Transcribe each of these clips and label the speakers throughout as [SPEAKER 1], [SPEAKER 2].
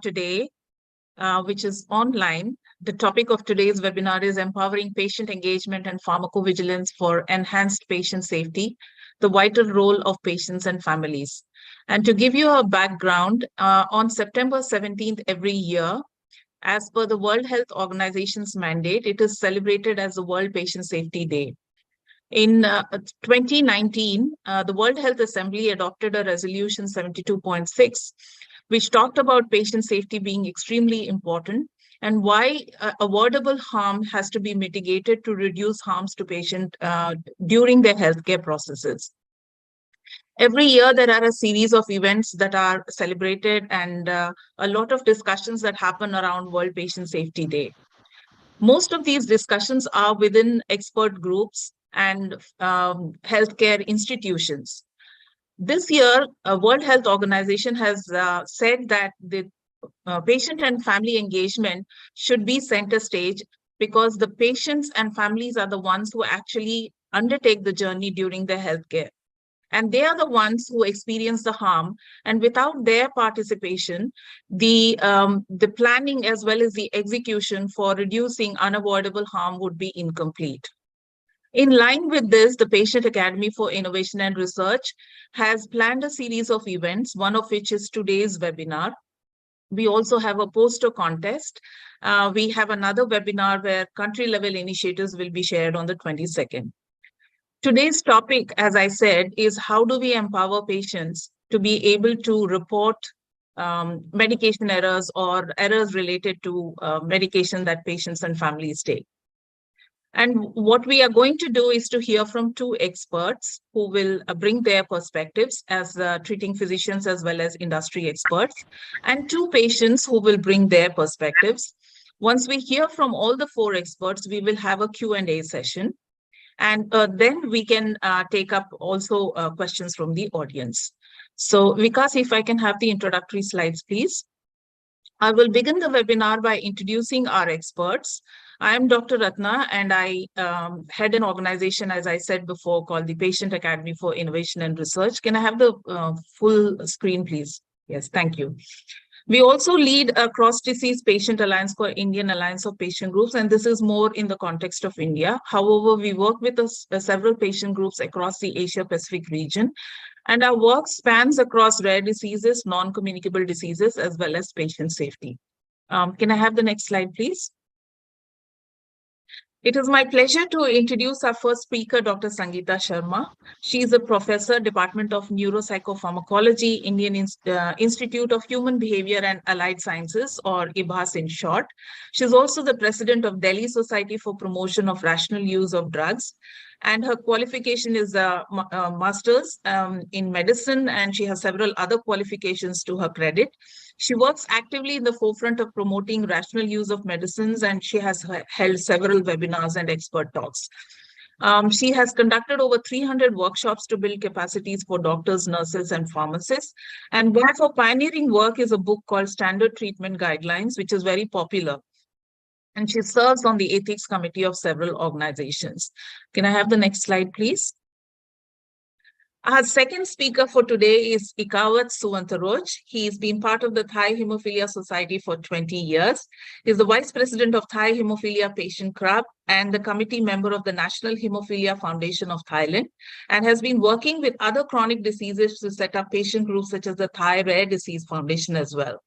[SPEAKER 1] today, which is online. The topic of today's webinar is Empowering Patient Engagement and Pharmacovigilance for Enhanced Patient Safety, the Vital Role of Patients and Families. And to give you a background, on September 17th every year, as per the World Health Organization's mandate, it is celebrated as the World Patient Safety Day. In 2019, the World Health Assembly adopted a resolution 72.6, which talked about patient safety being extremely important and why avoidable harm has to be mitigated to reduce harms to patients during their healthcare processes. Every year, there are a series of events that are celebrated and a lot of discussions that happen around World Patient Safety Day. Most of these discussions are within expert groups and healthcare institutions. This year, World Health Organization has said that the patient and family engagement should be center stage because the patients and families are the ones who actually undertake the journey during their healthcare. And they are the ones who experience the harm. And without their participation, the planning as well as the execution for reducing unavoidable harm would be incomplete. In line with this, the Patient Academy for Innovation and Research has planned a series of events, one of which is today's webinar. We also have a poster contest. We have another webinar where country-level initiatives will be shared on the 22nd. Today's topic, as I said, is how do we empower patients to be able to report medication errors or errors related to medication that patients and families take. And what we are going to do is to hear from two experts who will bring their perspectives as treating physicians as well as industry experts, and two patients who will bring their perspectives. Once we hear from all the four experts, we will have a Q&A session. And then we can take up also questions from the audience. So Vikas, if I can have the introductory slides, please. I will begin the webinar by introducing our experts. I am Dr. Ratna, and I head an organization, as I said before, called the Patient Academy for Innovation and Research. Can I have the full screen, please? Yes, thank you. We also lead a cross-disease patient alliance called Indian Alliance of Patient Groups, and this is more in the context of India. However, we work with several patient groups across the Asia-Pacific region, and our work spans across rare diseases, non-communicable diseases, as well as patient safety. Can I have the next slide, please? It is my pleasure to introduce our first speaker, Dr. Sangeeta Sharma. She is a professor, Department of Neuropsychopharmacology, Indian Institute of Human Behavior and Allied Sciences, or IBHAS in short. She is also the president of Delhi Society for Promotion of Rational Use of Drugs. And her qualification is a master's in medicine, and she has several other qualifications to her credit. She works actively in the forefront of promoting rational use of medicines, and she has held several webinars and expert talks. She has conducted over 300 workshops to build capacities for doctors, nurses, and pharmacists. And one of her pioneering work is a book called Standard Treatment Guidelines, which is very popular. And she serves on the ethics committee of several organizations. Can I have the next slide, please? Our second speaker for today is Ekawat Suwantaroj. He's been part of the Thai Hemophilia Society for 20 years. He's the vice president of Thai Hemophilia Patient Club and the committee member of the National Hemophilia Foundation of Thailand, and has been working with other chronic diseases to set up patient groups such as the Thai Rare Disease Foundation as well.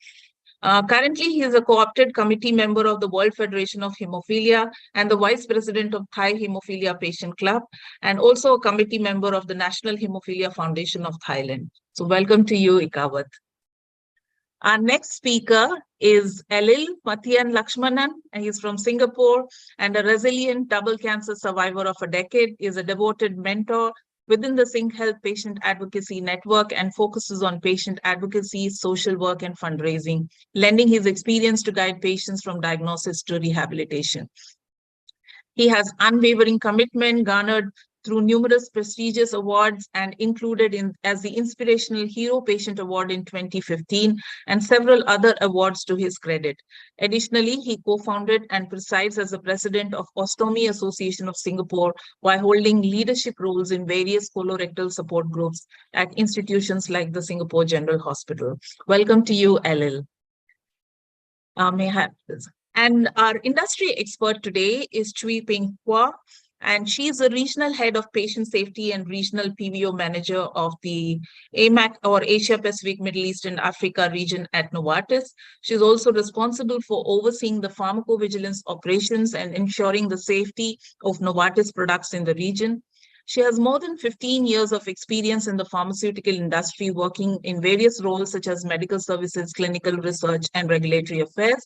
[SPEAKER 1] Currently, he is a co-opted committee member of the World Federation of Hemophilia and the vice president of Thai Hemophilia Patient Club, and also a committee member of the National Hemophilia Foundation of Thailand. So welcome to you, Ekawat. Our next speaker is Elil Mathian Lakshmanan, and he's from Singapore and a resilient double cancer survivor of a decade. He is a devoted mentor within the Sing Health Patient Advocacy Network and focuses on patient advocacy, social work, and fundraising, lending his experience to guide patients from diagnosis to rehabilitation. He has unwavering commitment garnered through numerous prestigious awards and included as the Inspirational Hero Patient Award in 2015 and several other awards to his credit. Additionally, he co-founded and presides as the president of Ostomy Association of Singapore while holding leadership roles in various colorectal support groups at institutions like the Singapore General Hospital. Welcome to you, Elil. may have this. And our industry expert today is Chui Ping Hua, and she's the regional head of patient safety and regional PVO manager of the AMAC or Asia Pacific, Middle East and Africa region at Novartis. She's also responsible for overseeing the pharmacovigilance operations and ensuring the safety of Novartis products in the region. She has more than 15 years of experience in the pharmaceutical industry, working in various roles such as medical services, clinical research, and regulatory affairs,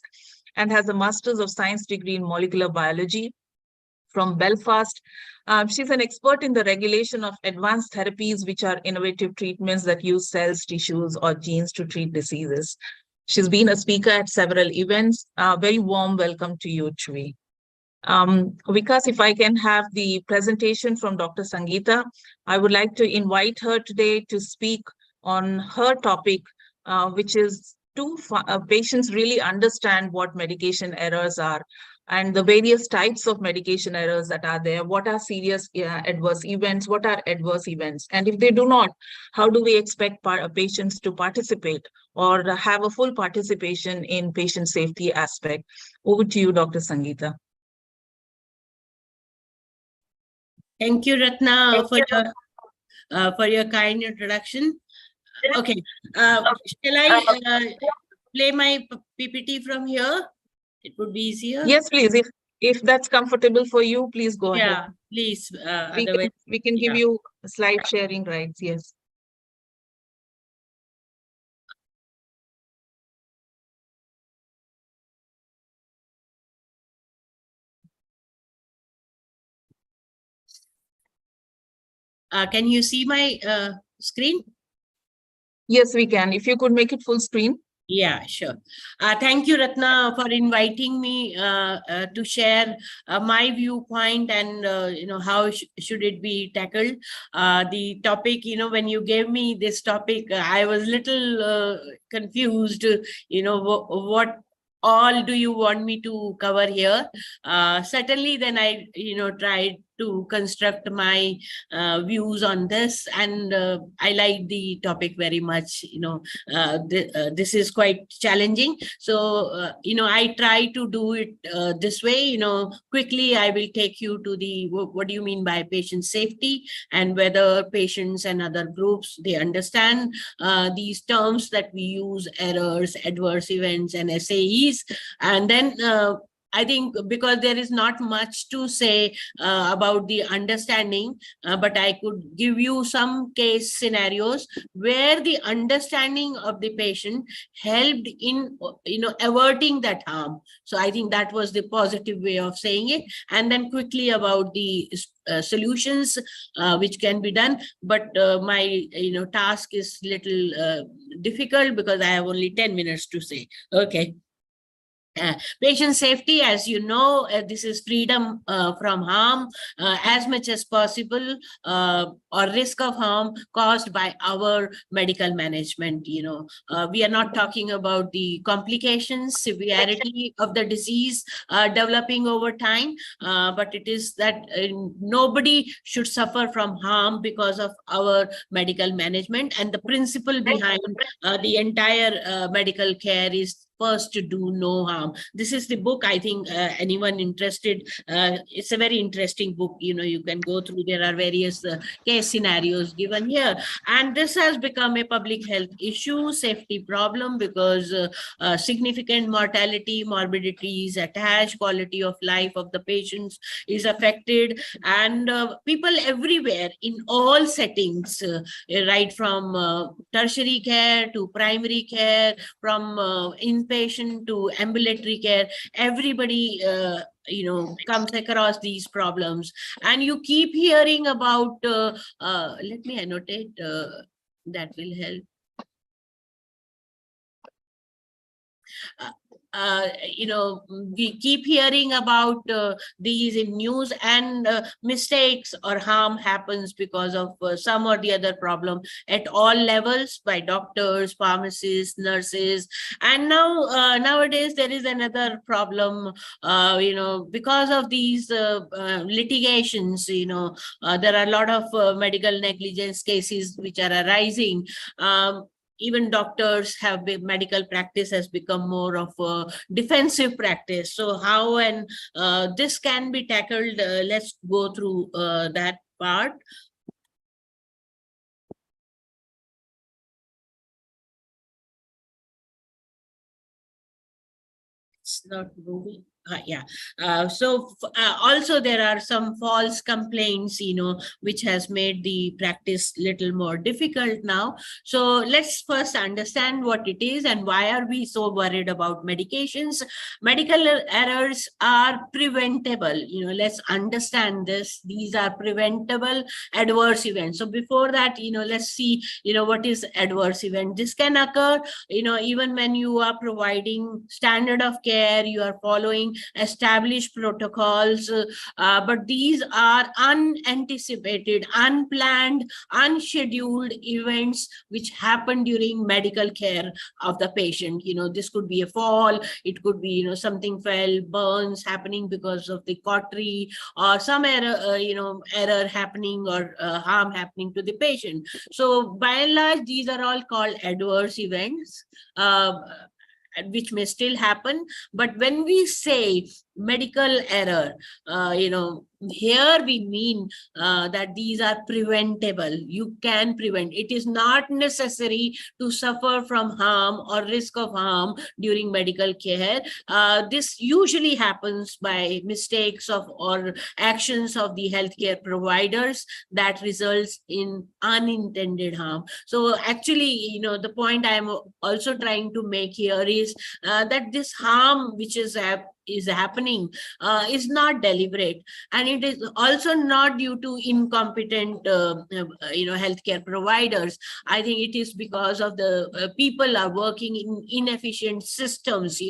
[SPEAKER 1] and has a Master's of Science degree in molecular biology from Belfast. She's an expert in the regulation of advanced therapies, which are innovative treatments that use cells, tissues, or genes to treat diseases. She's been a speaker at several events. Very warm welcome to you, Chui. Vikas, if I can have the presentation from Dr. Sangeeta, I would like to invite her today to speak on her topic, which is do patients really understand what medication errors are and the various types of medication errors that are there? What are serious adverse events? What are adverse events? And if they do not, how do we expect patients to participate or have a full participation in patient safety aspect? Over to you, Dr. Sangeeta.
[SPEAKER 2] Thank you, Ratna, for your kind introduction. Okay, shall I play my PPT from here? It would be easier.
[SPEAKER 1] Yes, please. If that's comfortable for you, please go ahead.
[SPEAKER 2] Yeah, please.
[SPEAKER 1] We can give you slide sharing rights. Yes.
[SPEAKER 2] Can you see my screen?
[SPEAKER 1] Yes, we can. If you could make it full screen.
[SPEAKER 2] Yeah, sure. Thank you, Ratna, for inviting me to share my viewpoint and, how should it be tackled. The topic, when you gave me this topic, I was little confused, what all do you want me to cover here? Certainly, then I, tried to construct my views on this, and I like the topic very much. This is quite challenging, so I try to do it this way. Quickly I will take you to the what do you mean by patient safety, and whether patients and other groups, they understand these terms that we use: errors, adverse events, and SAEs. And then I think, because there is not much to say about the understanding, but I could give you some case scenarios where the understanding of the patient helped in, averting that harm. So I think that was the positive way of saying it. And then quickly about the solutions which can be done. But my, task is little difficult because I have only 10 minutes to say. Okay. Patient safety, as you know, this is freedom from harm as much as possible, or risk of harm caused by our medical management. We are not talking about the complications, severity of the disease developing over time, but it is that nobody should suffer from harm because of our medical management. And the principle behind the entire medical care is first to do no harm. This is the book. I think anyone interested, it's a very interesting book. You can go through. There are various case scenarios given here, and this has become a public health issue, safety problem, because significant mortality, morbidity is attached, quality of life of the patients is affected, and people everywhere in all settings, right from tertiary care to primary care, from inpatient to ambulatory care, everybody comes across these problems. And you keep hearing about let me annotate, that will help. We keep hearing about these in news, and mistakes or harm happens because of some or the other problem at all levels, by doctors, pharmacists, nurses. And now nowadays there is another problem, because of these litigations. There are a lot of medical negligence cases which are arising. even doctors have been, medical practice has become more of a defensive practice. So how and this can be tackled? Let's go through that part. It's not moving. Yeah. So also there are some false complaints, which has made the practice little more difficult now. So let's first understand what it is and why are we so worried about medications. Medical errors are preventable. Let's understand this. These are preventable adverse events. So before that, let's see, what is adverse event. This can occur, even when you are providing standard of care, you are following established protocols, but these are unanticipated, unplanned, unscheduled events which happen during medical care of the patient. This could be a fall, it could be, something fell, burns happening because of the cautery, or some error, error happening, or harm happening to the patient. So by and large, these are all called adverse events, which may still happen. But when we say medical error, here we mean that these are preventable. You can prevent. It is not necessary to suffer from harm or risk of harm during medical care. This usually happens by mistakes of or actions of the healthcare providers that results in unintended harm. So actually, the point I'm also trying to make here is that this harm which is happening is not deliberate, and it is also not due to incompetent healthcare providers. I think it is because of the people are working in inefficient systems,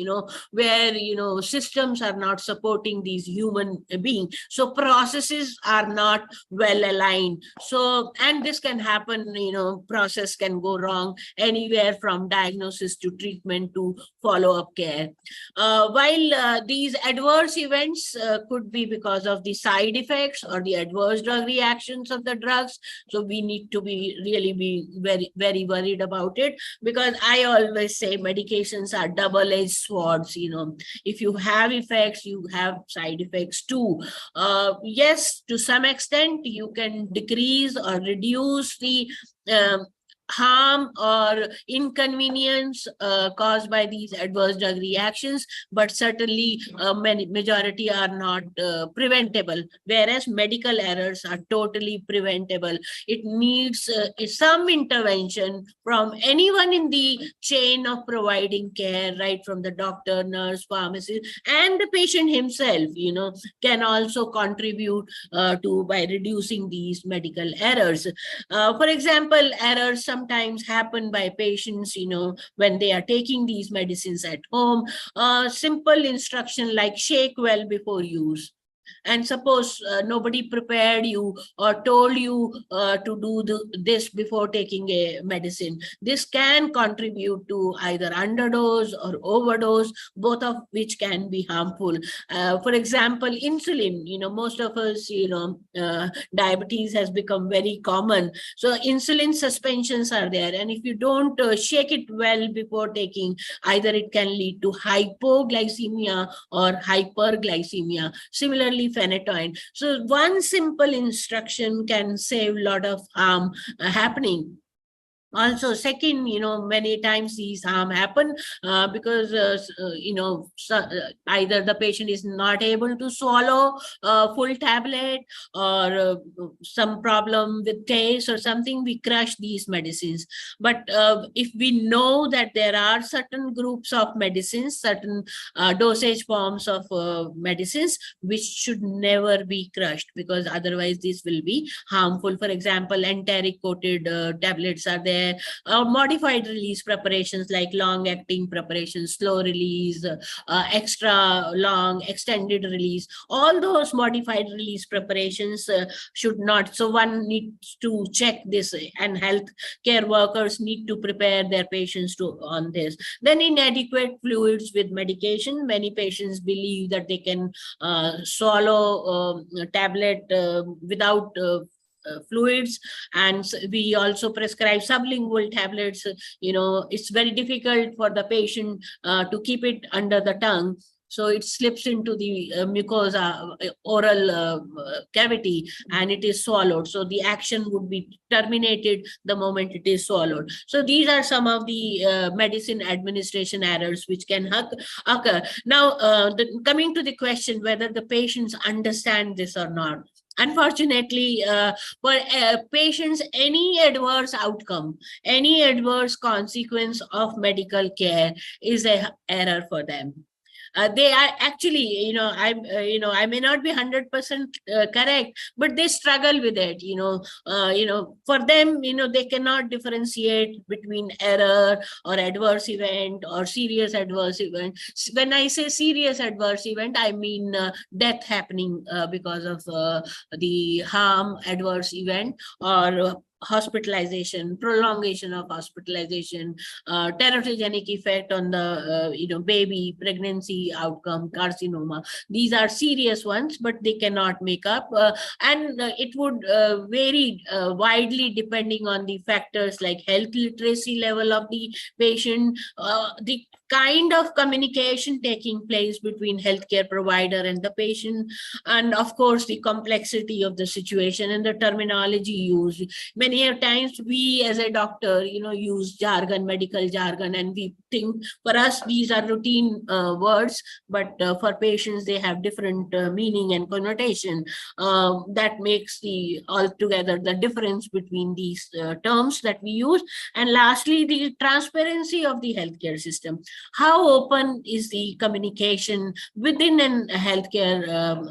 [SPEAKER 2] where systems are not supporting these human beings, so processes are not well aligned. So, and this can happen, process can go wrong anywhere from diagnosis to treatment to follow-up care. While these adverse events could be because of the side effects or the adverse drug reactions of the drugs. So we need to be very, very worried about it, because I always say medications are double-edged swords. If you have effects, you have side effects too. Yes, to some extent, you can decrease or reduce the harm or inconvenience caused by these adverse drug reactions, but certainly majority are not preventable, whereas medical errors are totally preventable. It needs some intervention from anyone in the chain of providing care, right from the doctor, nurse, pharmacist, and the patient himself, can also contribute to by reducing these medical errors. For example, errors sometimes happen by patients, when they are taking these medicines at home. Simple instruction like shake well before use. And suppose nobody prepared you or told you to do this before taking a medicine. This can contribute to either underdose or overdose, both of which can be harmful. For example, insulin, most of us, diabetes has become very common. So insulin suspensions are there. And if you don't shake it well before taking, either it can lead to hypoglycemia or hyperglycemia. Similarly, phenytoin. So one simple instruction can save a lot of harm happening. Also, second, many times these harm happen because, either the patient is not able to swallow a full tablet, or some problem with taste or something, we crush these medicines. But if we know that there are certain groups of medicines, certain dosage forms of medicines, which should never be crushed, because otherwise this will be harmful. For example, enteric coated tablets are there. Modified release preparations like long-acting preparations, slow release, extra long, extended release. All those modified release preparations should not. So one needs to check this, and health care workers need to prepare their patients on this. Then inadequate fluids with medication. Many patients believe that they can swallow a tablet without fluids, and we also prescribe sublingual tablets. It's very difficult for the patient to keep it under the tongue, so it slips into the mucosa, oral cavity, and it is swallowed. So the action would be terminated the moment it is swallowed. So these are some of the medicine administration errors which can occur. Now, coming to the question whether the patients understand this or not. Unfortunately, for patients, any adverse outcome, any adverse consequence of medical care is an error for them. They are actually, I may not be 100% correct, but they struggle with it. For them, they cannot differentiate between error or adverse event or serious adverse event. When I say serious adverse event, I mean death happening because of the harm adverse event, or hospitalization, prolongation of hospitalization, teratogenic effect on the baby, pregnancy outcome, carcinoma. These are serious ones, but they cannot make up, and it would vary widely depending on the factors like health literacy level of the patient, the kind of communication taking place between healthcare provider and the patient, and of course the complexity of the situation and the terminology used. Many times we as a doctor, use jargon, medical jargon, and we think for us these are routine words, but for patients they have different meaning and connotation. That makes altogether the difference between these terms that we use. And lastly, the transparency of the healthcare system. How open is the communication within a healthcare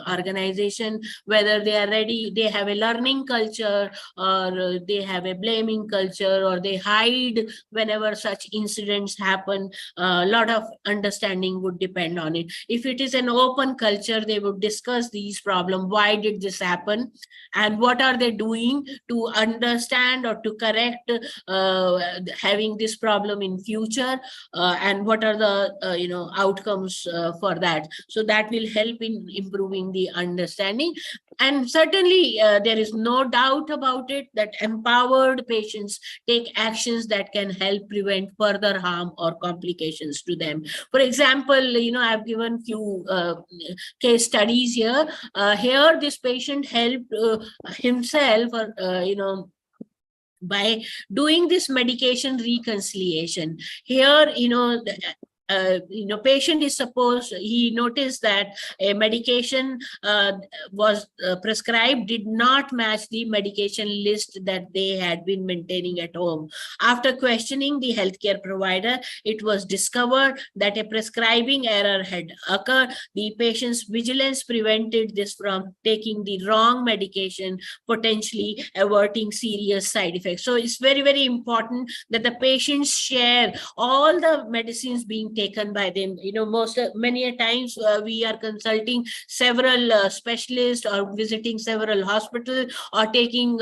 [SPEAKER 2] organization, whether they are ready, they have a learning culture, or they have a blaming culture, or they hide whenever such incidents happen. A lot of understanding would depend on it. If it is an open culture, they would discuss these problems. Why did this happen? And what are they doing to understand or to correct having this problem in future? And what are the outcomes for that? So that will help in improving the understanding. And certainly there is no doubt about it that empowered patients take actions that can help prevent further harm or complications to them. For example, I've given few case studies here. Here this patient helped himself, or by doing this medication reconciliation. Here, patient is supposed, he noticed that a medication was prescribed did not match the medication list that they had been maintaining at home. After questioning the healthcare provider, it was discovered that a prescribing error had occurred. The patient's vigilance prevented this from taking the wrong medication, potentially averting serious side effects. So it's very, very important that the patients share all the medicines being taken by them. Many a times we are consulting several specialists, or visiting several hospitals, or taking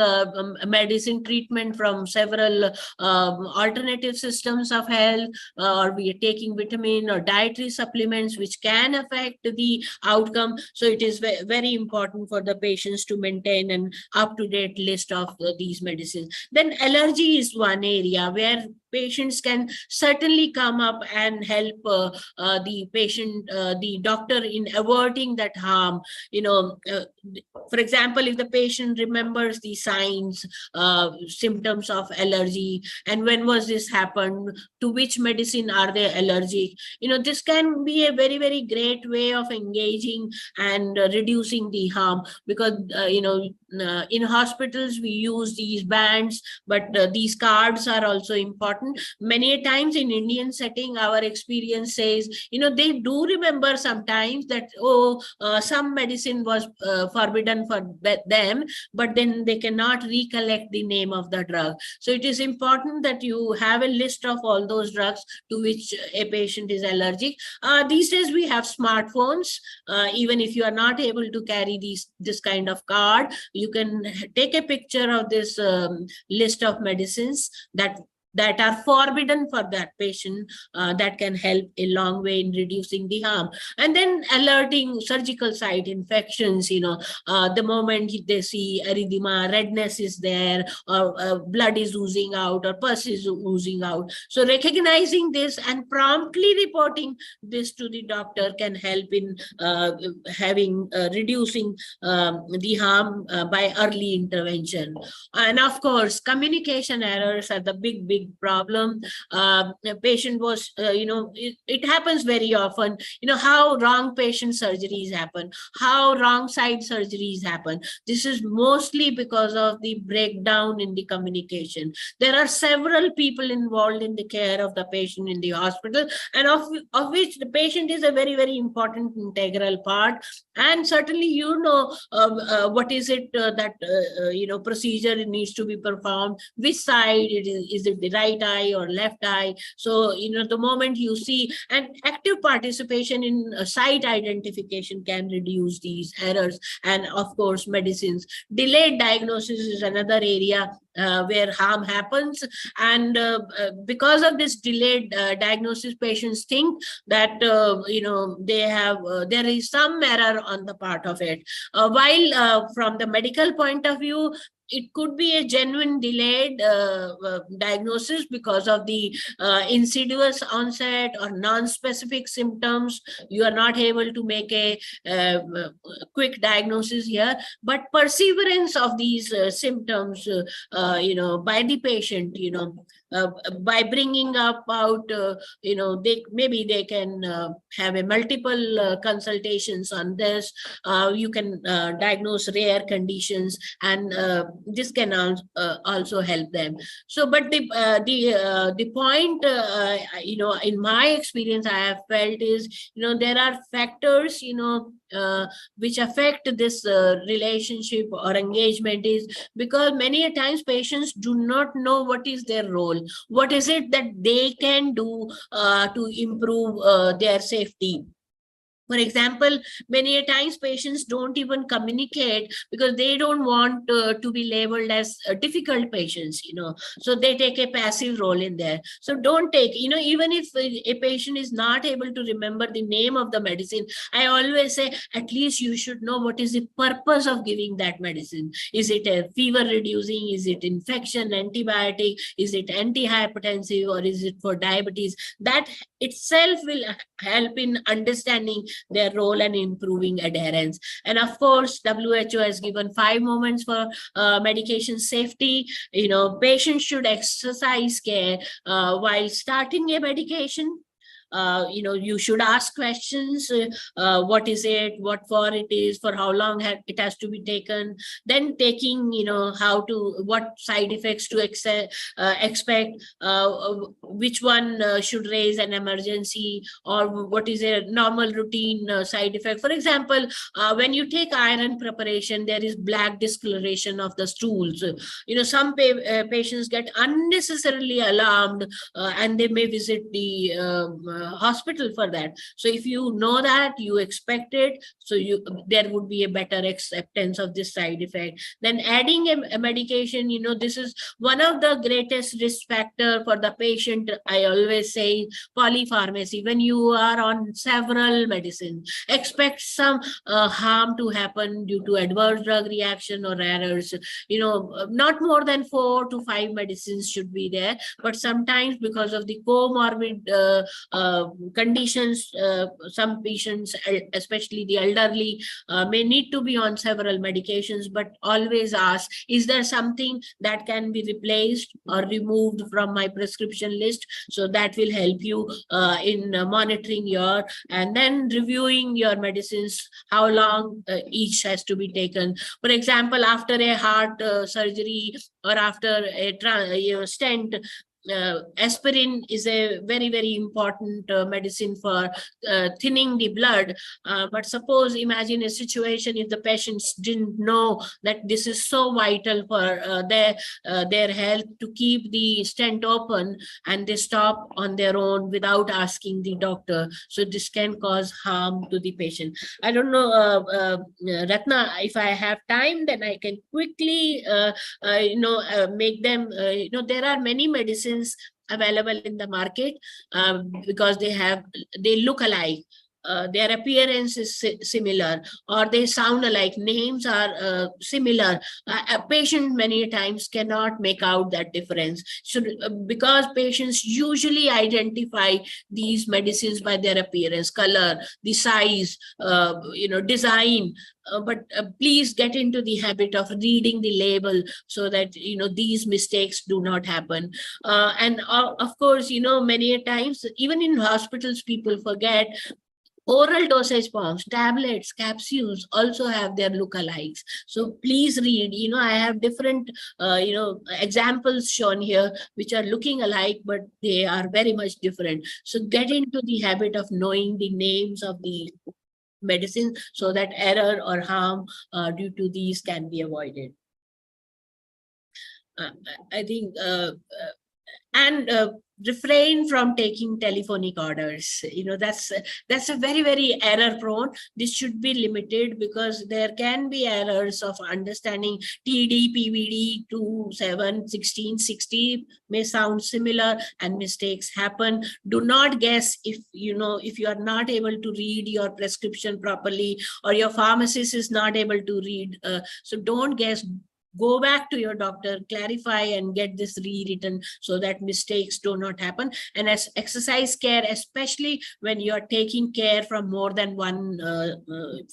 [SPEAKER 2] medicine treatment from several alternative systems of health, or we are taking vitamin or dietary supplements which can affect the outcome. So it is very important for the patients to maintain an up-to-date list of these medicines. Then allergy is one area where patients can certainly come up and help the patient, the doctor, in averting that harm. For example, if the patient remembers the signs, symptoms of allergy, and when was this happened, to which medicine are they allergic, this can be a very, very great way of engaging and reducing the harm. Because in hospitals we use these bands, but these cards are also important. Many times in Indian setting, our experience says, they do remember sometimes that, some medicine was forbidden for them, but then they cannot recollect the name of the drug. So it is important that you have a list of all those drugs to which a patient is allergic. These days we have smartphones. Even if you are not able to carry this kind of card, you can take a picture of this list of medicines that that are forbidden for that patient, that can help a long way in reducing the harm. And then alerting surgical site infections, the moment they see erythema, redness is there, or blood is oozing out, or pus is oozing out. So recognizing this and promptly reporting this to the doctor can help in reducing the harm by early intervention. And of course, communication errors are the big problem. The patient was, it happens very often, how wrong patient surgeries happen, how wrong side surgeries happen. This is mostly because of the breakdown in the communication. There are several people involved in the care of the patient in the hospital, and of which the patient is a very important integral part. And certainly, what is it that procedure needs to be performed, which side is it the right eye or left eye. So the moment you see, and active participation in site identification can reduce these errors. And of course, medicines. Delayed diagnosis is another area where harm happens. And because of this delayed diagnosis, patients think that there is some error on the part of it, while from the medical point of view, it could be a genuine delayed diagnosis because of the insidious onset or non-specific symptoms. You are not able to make a quick diagnosis here, but perseverance of these symptoms, by the patient, by bringing out, they can have a multiple consultations on this. You can diagnose rare conditions, and this can also help them. So, but the point, in my experience, I have felt is, there are factors, which affect this relationship or engagement, is because many a times patients do not know what is their role, what is it that they can do to improve their safety. For example, many a times patients don't even communicate because they don't want to be labeled as difficult patients, so they take a passive role in there. So don't take, even if a patient is not able to remember the name of the medicine, I always say, at least you should know what is the purpose of giving that medicine. Is it a fever reducing? Is it infection, antibiotic? Is it antihypertensive, or is it for diabetes? That itself will help in understanding their role and improving adherence. And of course, WHO has given 5 moments for medication safety. Patients should exercise care while starting a medication. You should ask questions. What is it, what for it is, for how long it has to be taken, then taking, what side effects to expect, which one should raise an emergency, or what is a normal routine side effect. For example, when you take iron preparation, there is black discoloration of the stools. Some patients get unnecessarily alarmed, and they may visit the hospital for that. So if you know that, you expect it, so there would be a better acceptance of this side effect. Then adding a medication, this is one of the greatest risk factor for the patient. I always say polypharmacy. When you are on several medicines, expect some harm to happen due to adverse drug reaction or errors. Not more than 4 to 5 medicines should be there, but sometimes because of the comorbid conditions, some patients, especially the elderly, may need to be on several medications. But always ask, is there something that can be replaced or removed from my prescription list? So that will help you in monitoring your, and then reviewing your medicines, how long each has to be taken. For example, after a heart surgery, or after a stent, aspirin is a very important medicine for thinning the blood. But suppose, imagine a situation if the patients didn't know that this is so vital for their health, to keep the stent open, and they stop on their own without asking the doctor. So this can cause harm to the patient. I don't know, Ratna, if I have time, then I can quickly make them, there are many medicines medicines available in the market because they look alike. Their appearance is similar, or they sound alike. Names are similar. A patient many times cannot make out that difference. So, because patients usually identify these medicines by their appearance, color, the size, design. But please get into the habit of reading the label so that these mistakes do not happen. And of course, many a times even in hospitals people forget oral dosage forms, tablets, capsules also have their lookalikes. So please read. I have different examples shown here which are looking alike, but they are very much different. So get into the habit of knowing the names of the medicine so that error or harm due to these can be avoided. I think and refrain from taking telephonic orders. That's a very, very error prone. This should be limited because there can be errors of understanding. TD, PVD 2, 7, 16, 60 may sound similar and mistakes happen. Do not guess if you are not able to read your prescription properly, or your pharmacist is not able to read. So don't guess. Go back to your doctor, clarify, and get this rewritten so that mistakes do not happen. And as exercise care, especially when you are taking care from more than one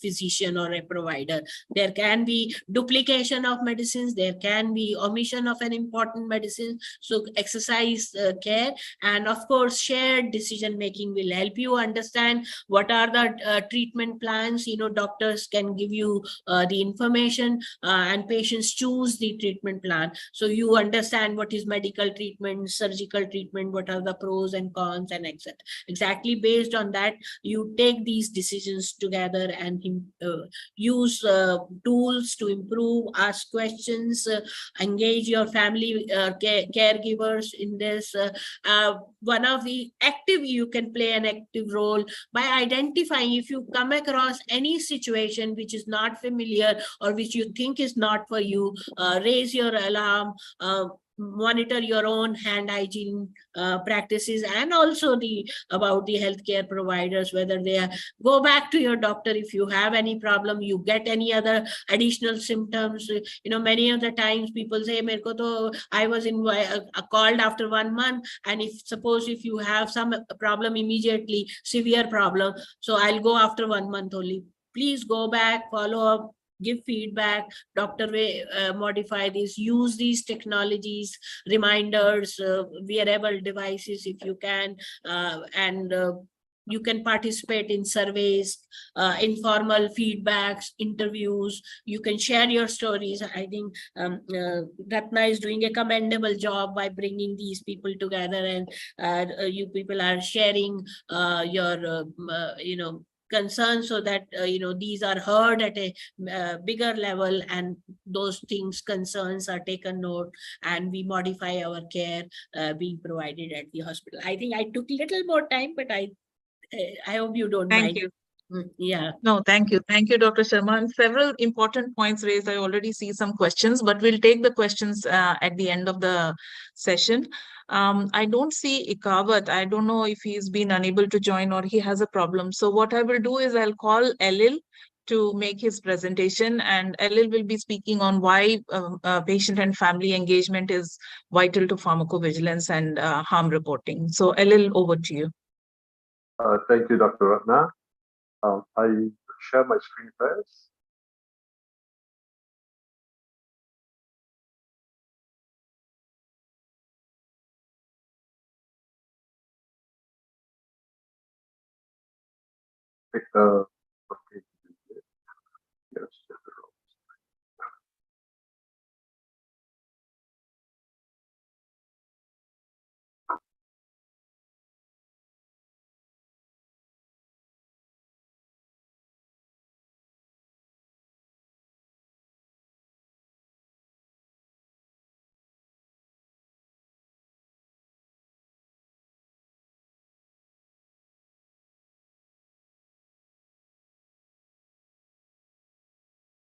[SPEAKER 2] physician or a provider, there can be duplication of medicines, there can be omission of an important medicine. So exercise care, and of course shared decision making will help you understand what are the treatment plans. Doctors can give you the information, and patients choose the treatment plan. So you understand what is medical treatment, surgical treatment, what are the pros and cons, and exactly based on that, you take these decisions together and use tools to improve, ask questions, engage your family caregivers in this. One of the you can play an active role by identifying if you come across any situation which is not familiar or which you think is not for you. Raise your alarm, monitor your own hand hygiene practices, and also about the healthcare providers, whether they are. Go back to your doctor if you have any problem, you get any other additional symptoms. Many of the times people say, I was called after 1 month, and if you have some problem immediately, severe problem, so I'll go after 1 month only. Please go back, follow up, give feedback. Doctor will modify this, use these technologies, reminders, wearable devices if you can, and you can participate in surveys, informal feedbacks, interviews. You can share your stories. I think Ratna is doing a commendable job by bringing these people together, and you people are sharing your concerns so that these are heard at a bigger level, and those things, concerns are taken note, and we modify our care being provided at the hospital. I think I took a little more time, but I hope you don't mind.
[SPEAKER 1] Thank you.
[SPEAKER 2] Yeah.
[SPEAKER 1] No, thank you. Thank you, Dr. Sharma. And several important points raised. I already see some questions, but we'll take the questions at the end of the session. I don't see Ikavat. I don't know if he's been unable to join or he has a problem. So what I will do is I'll call Elil to make his presentation, and Elil will be speaking on why patient and family engagement is vital to pharmacovigilance and harm reporting. So Elil, over to you.
[SPEAKER 3] Thank you, Dr. Ratna. I share my screen first. Okay. Yes.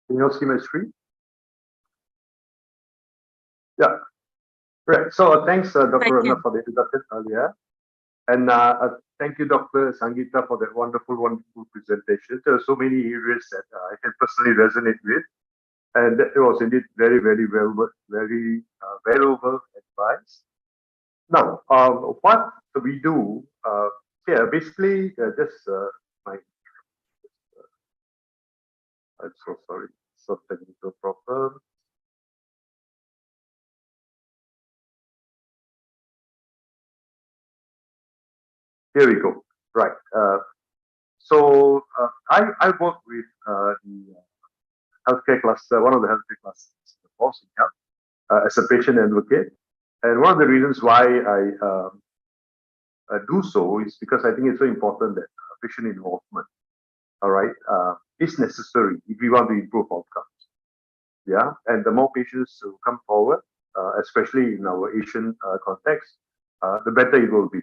[SPEAKER 3] Can you all see my screen? Yeah. Right. So thanks, Dr.
[SPEAKER 1] Thank
[SPEAKER 3] Ratna,
[SPEAKER 1] you.
[SPEAKER 3] for the introduction earlier. And thank you, Dr. Sangeeta, for that wonderful, wonderful presentation. There are so many areas that I can personally resonate with. And it was indeed very, very very valuable advice. Now, what we do, basically, just my, I'm so sorry, some technical problem. Here we go. Right. So I work with the healthcare cluster, one of the healthcare clusters, the Forcing Health, as a patient advocate. And one of the reasons why I do so is because I think it's so important that patient involvement, all right, is necessary if we want to improve outcomes. Yeah, and the more patients who come forward, especially in our Asian context, the better it will be.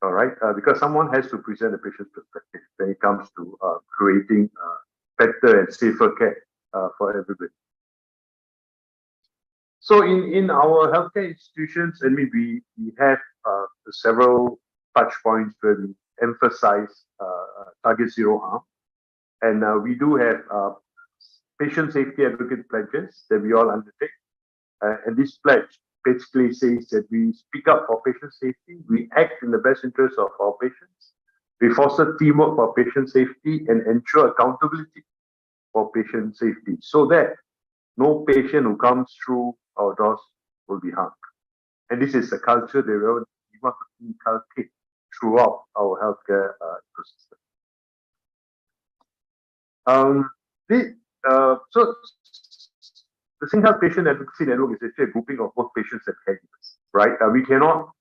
[SPEAKER 3] All right, because someone has to present the patient's perspective when it comes to creating better and safer care for everybody. So in our healthcare institutions, I mean, we have several touch points where we emphasize target zero harm. And we do have patient safety advocate pledges that we all undertake. And this pledge basically says that we speak up for patient safety, we act in the best interest of our patients, we foster teamwork for patient safety and ensure accountability for patient safety so that no patient who comes through our doors will be harmed. And this is a culture that we want to inculcate throughout our healthcare ecosystem. So the Single Patient Advocacy Network is actually a grouping of both patients and caregivers, right? We cannot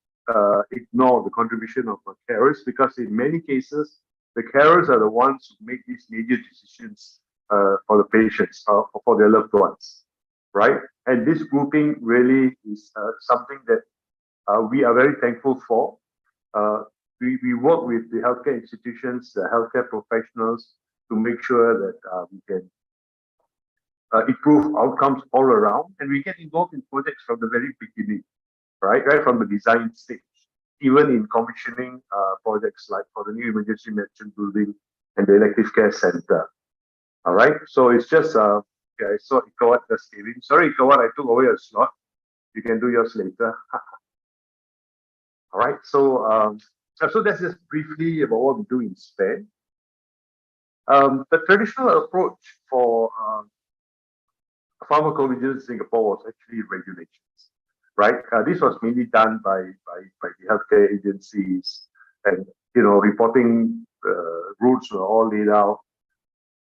[SPEAKER 3] ignore the contribution of carers because in many cases, the carers are the ones who make these major decisions for the patients, for their loved ones, right? And this grouping really is something that we are very thankful for. We work with the healthcare institutions, the healthcare professionals to make sure that we can improve outcomes all around, and we get involved in projects from the very beginning, right from the design stage, even in commissioning projects like for the new emergency medicine building and the elective care center. All right, so it's just okay, I saw Ikawat just came in. Sorry, Ikawat, I took away a slot. You can do yours later. All right, so so that's just briefly about what we do in Spain. The traditional approach for pharmacovigilance in Singapore was actually regulations, right? This was mainly done by the healthcare agencies, and reporting rules were all laid out.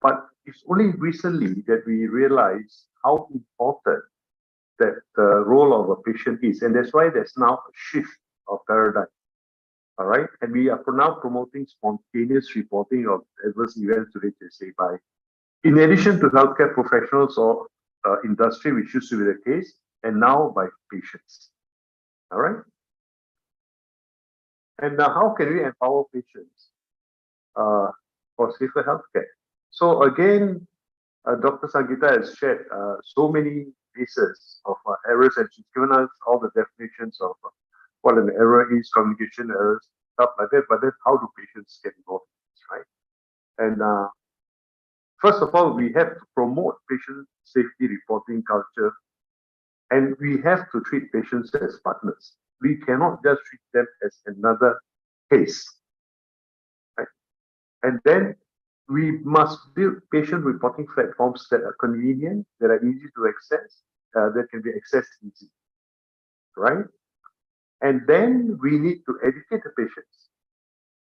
[SPEAKER 3] But it's only recently that we realize how important that the role of a patient is, and that's why there's now a shift of paradigm. All right, and we are now promoting spontaneous reporting of adverse events to HSA by, in addition to healthcare professionals or industry, which used to be the case, and now by patients. All right, and how can we empower patients for safer healthcare? So again, Dr. Sangeeta has shared so many cases of errors, and she's given us all the definitions of what an error is, communication errors, stuff like that. But then, how do patients get involved in this, right? And first of all, we have to promote patient safety reporting culture, and we have to treat patients as partners. We cannot just treat them as another case, right? And then we must build patient reporting platforms that are convenient, that are easy to access, that can be accessed easily, right? And then we need to educate the patients.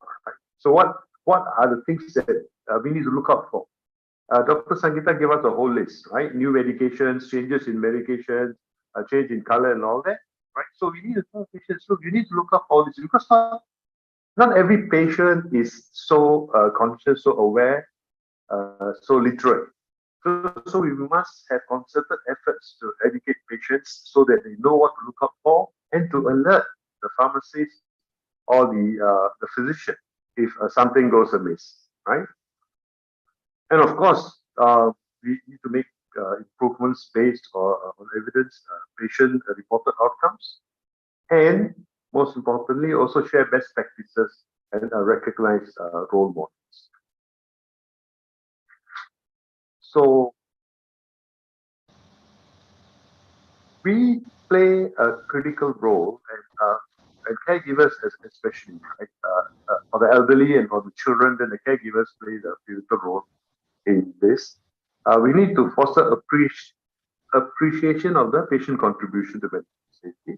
[SPEAKER 3] Right? So what are the things that we need to look out for? Dr. Sangeeta gave us a whole list, right? New medications, changes in medications, change in color and all that, right? So we need to tell patients, look, you need to look up all this because not every patient is so conscious, so aware, so literate. So we must have concerted efforts to educate patients so that they know what to look up for and to alert the pharmacist or the physician if something goes amiss, right? And of course, we need to make improvements based on evidence, patient-reported outcomes, and most importantly, also share best practices and recognize role models. So we play a critical role, and caregivers especially, right? For the elderly and for the children, then the caregivers play a pivotal role in this. We need to foster appreciation of the patient contribution to medical safety.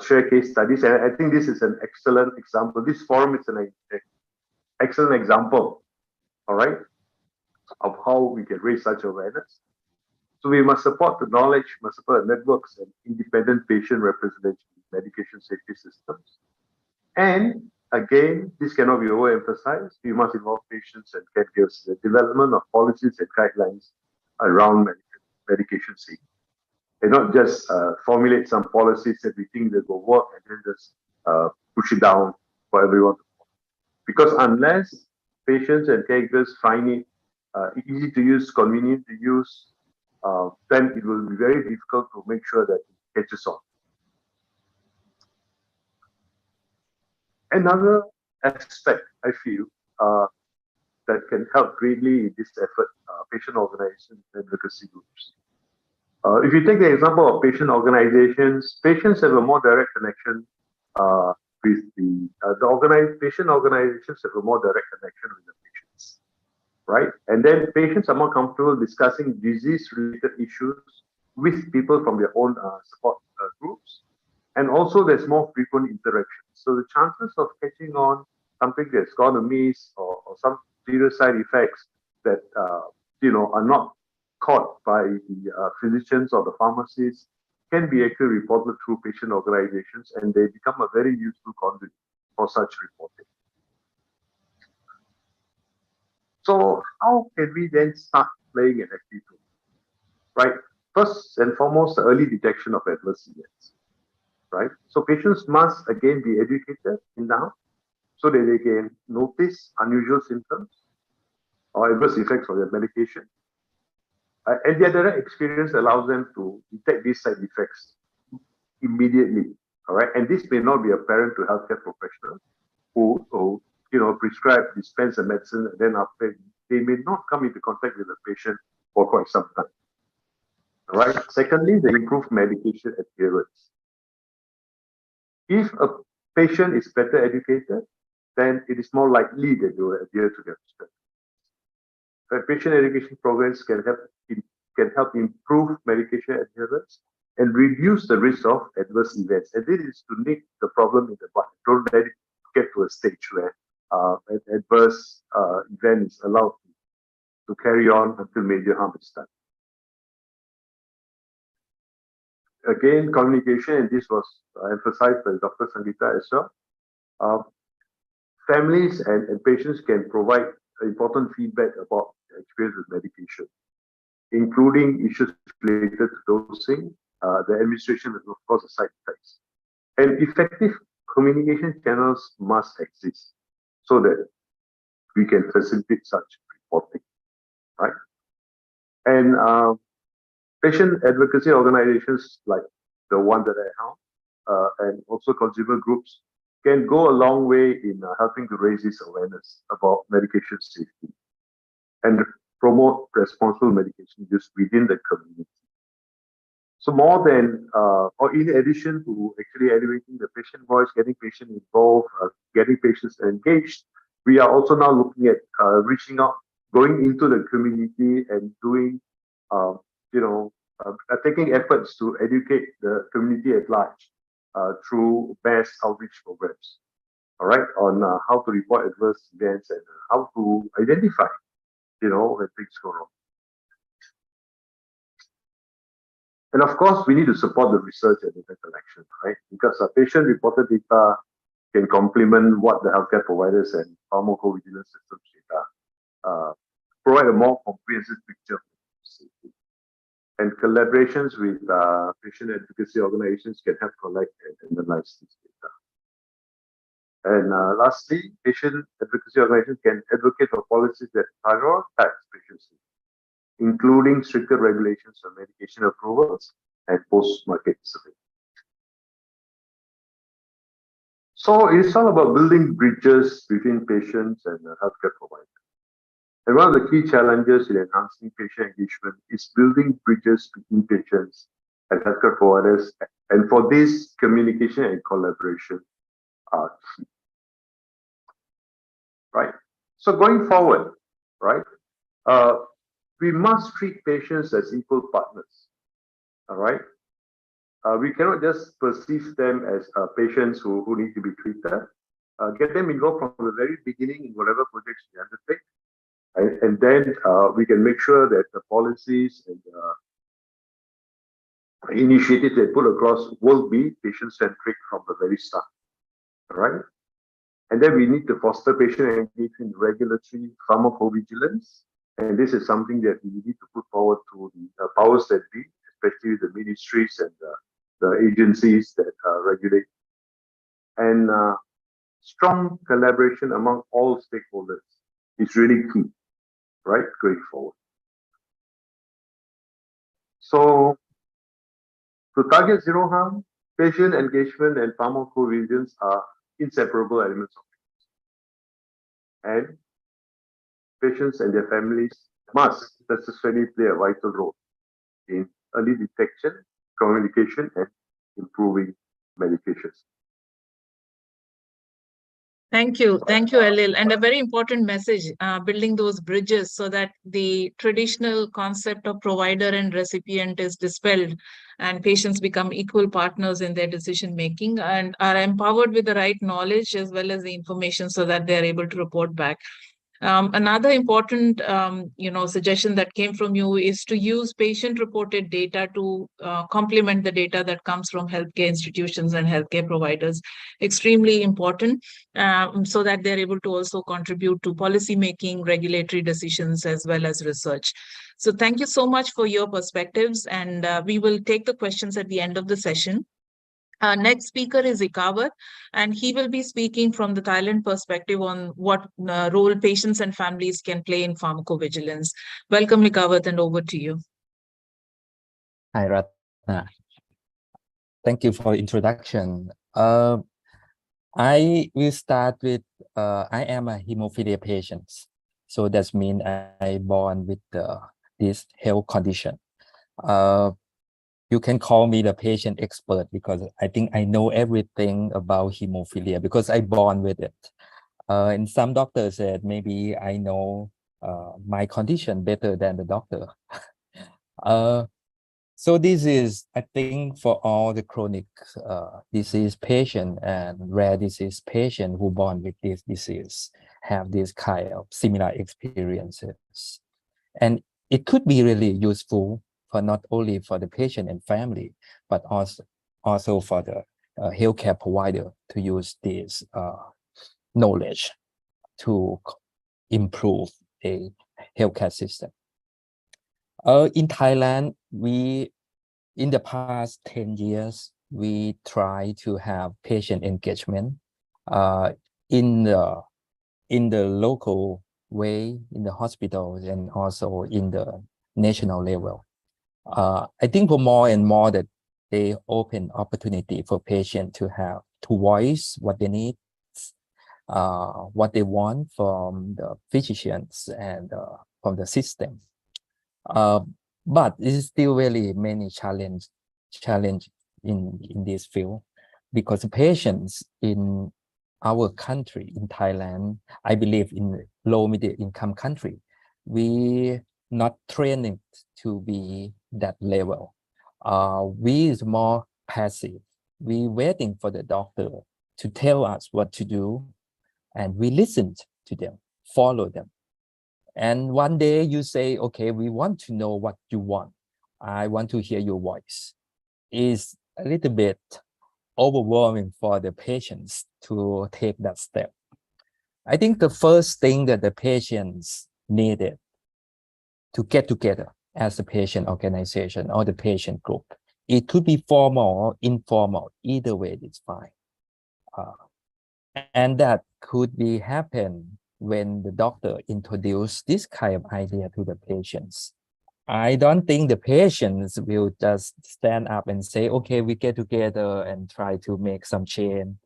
[SPEAKER 3] Share case studies, and I think this is an excellent example. This forum is an excellent example, all right, of how we can raise such awareness. So we must support the knowledge, must support networks and independent patient representation in medication safety systems. And again, this cannot be overemphasized. We must involve patients and caregivers in the development of policies and guidelines around medication safety. And not just formulate some policies that we think that will work and then just push it down for everyone to follow. Because unless patients and caregivers find it easy to use, convenient to use, then it will be very difficult to make sure that it catches on. Another aspect, I feel, that can help greatly in this effort, patient organizations and advocacy groups. If you take the example of patient organizations, patients have a more direct connection with patient organizations have a more direct connection with the patients, right? And then patients are more comfortable discussing disease-related issues with people from their own support groups. And also there's more frequent interaction. So the chances of catching on something that's gone amiss or some serious side effects that are not caught by the physicians or the pharmacists can be actually reported through patient organizations, and they become a very useful conduit for such reporting. So how can we then start playing an active role? Right? First and foremost, the early detection of adverse events. Right? So patients must again be educated now so that they can notice unusual symptoms or adverse effects of their medication. And their direct experience allows them to detect these side effects immediately. All right, and this may not be apparent to healthcare professionals who prescribe, dispense a medicine, and then after they may not come into contact with the patient for quite some time. All right. Secondly, the improved medication adherence. If a patient is better educated, then it is more likely that they will adhere to their prescription. Patient education programs can help improve medication adherence and reduce the risk of adverse events. And this is to nip the problem in the bud. Don't let it get to a stage where an adverse event is allowed to carry on until major harm is done. Again, communication, and this was emphasized by Dr. Sangeeta as well. Families and patients can provide important feedback about their experience with medication, including issues related to dosing, the administration, and of course the side effects. And effective communication channels must exist so that we can facilitate such reporting, right? And patient advocacy organizations like the one that I have, and also consumer groups can go a long way in helping to raise this awareness about medication safety and promote responsible medication use within the community. So more than, or in addition to actually elevating the patient voice, getting patients involved, getting patients engaged, we are also now looking at reaching out, going into the community and doing, taking efforts to educate the community at large through mass outreach programs, all right, on how to report adverse events and how to identify, when things go wrong. And of course, we need to support the research and data collection, right? Because patient-reported data can complement what the healthcare providers and pharmacovigilance systems data provide a more comprehensive picture of safety. And collaborations with patient advocacy organizations can help collect and analyze this data. And lastly, patient advocacy organizations can advocate for policies that prioritize patient safety. including stricter regulations on medication approvals and post-market surveillance. So it's all about building bridges between patients and healthcare providers. And one of the key challenges in enhancing patient engagement is building bridges between patients and healthcare providers. And for this, communication and collaboration are key. Right? So going forward, right, we must treat patients as equal partners. All right? We cannot just perceive them as patients who need to be treated. Get them involved from the very beginning in whatever projects we undertake. And then we can make sure that the policies and initiatives they put across will be patient-centric from the very start. All right? And then we need to foster patient engagement in regulatory pharmacovigilance. And this is something that we need to put forward to the powers that be, especially the ministries and the agencies that regulate. And strong collaboration among all stakeholders is really key, right, going forward. So to target zero harm, patient engagement and pharmacovigilance are inseparable elements of it. And patients and their families must necessarily play a vital role in early detection, communication, and improving medications.
[SPEAKER 1] Thank you, Elil. And a very important message, building those bridges so that the traditional concept of provider and recipient is dispelled and patients become equal partners in their decision making and are empowered with the right knowledge as well as the information so that they're able to report back. Another important, suggestion that came from you is to use patient-reported data to complement the data that comes from healthcare institutions and healthcare providers. Extremely important, so that they're able to also contribute to policy making, regulatory decisions, as well as research. So thank you so much for your perspectives, and we will take the questions at the end of the session. Our next speaker is Ikawat, and he will be speaking from the Thailand perspective on what role patients and families can play in pharmacovigilance. Welcome, Ikawat, and over to you.
[SPEAKER 4] Hi, Ratna. Thank you for introduction. I will start with, I am a hemophilia patient. So that means I born with this health condition. You can call me the patient expert because I think I know everything about hemophilia because I born with it. And some doctors said maybe I know my condition better than the doctor. So this is, I think, for all the chronic disease patient and rare disease patient who born with this disease have this kind of similar experiences. And it could be really useful for not only for the patient and family, but also for the healthcare provider to use this knowledge to improve a healthcare system. In Thailand, in the past 10 years, we try to have patient engagement in the local way, in the hospitals, and also in the national level. I think for more and more that they open opportunity for patients to voice what they need, what they want from the physicians and from the system. But it is still really many challenge in this field because the patients in our country, in Thailand, I believe in low middle income country, we not training to be that level. We is more passive. We waiting for the doctor to tell us what to do, and we listen to them, follow them. And one day you say, okay, we want to know what you want. I want to hear your voice. It's a little bit overwhelming for the patients to take that step. I think the first thing that the patients needed to get together as a patient organization or the patient group, it could be formal or informal, either way it's fine. And that could be happen when the doctor introduced this kind of idea to the patients. I don't think the patients will just stand up and say, okay, we get together and try to make some change.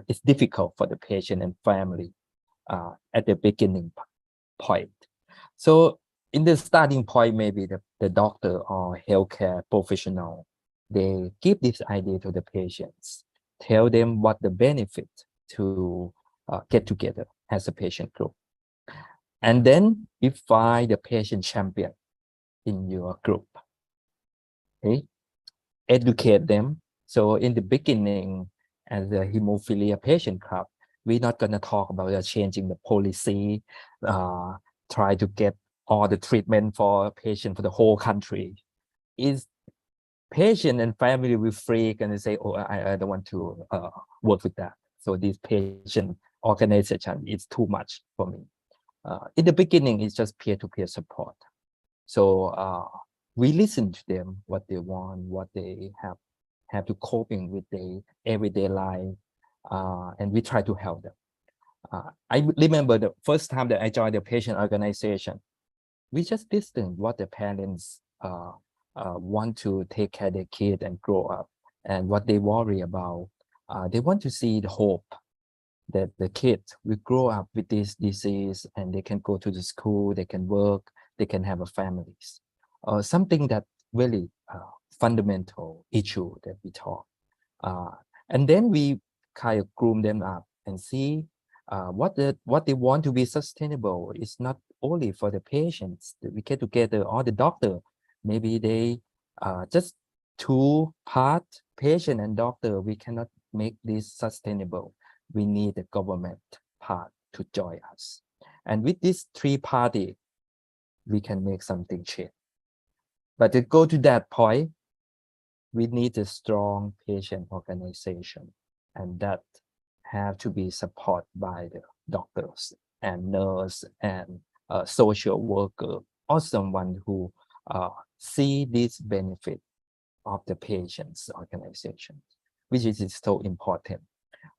[SPEAKER 4] It's difficult for the patient and family at the beginning point. So in the starting point, maybe the doctor or healthcare professional, they give this idea to the patients, tell them what the benefit to get together as a patient group. And then you find the patient champion in your group, okay? Educate them. So in the beginning, as a hemophilia patient club, we're not going to talk about changing the policy, try to get all the treatment for patient for the whole country. Is patient and family will freak and they say, oh, I don't want to work with that. So this patient organization is too much for me. In the beginning, it's just peer-to-peer support. So we listen to them, what they want, what they have to coping with their everyday life, and we try to help them. I remember the first time that I joined the patient organization, we just listen what the parents want to take care of their kid and grow up, and what they worry about. They want to see the hope that the kids will grow up with this disease and they can go to the school, they can work, they can have a families. Something that really fundamental issue that we talk. And then we kind of groom them up and see what they want to be sustainable. It's not only for the patients that we get together or the doctor. Maybe they just two part, patient and doctor. We cannot make this sustainable. We need the government part to join us. And with this three party, we can make something change. But to go to that point, we need a strong patient organization, and that have to be supported by the doctors and nurse and social worker or someone who see this benefit of the patient's organization, which is so important.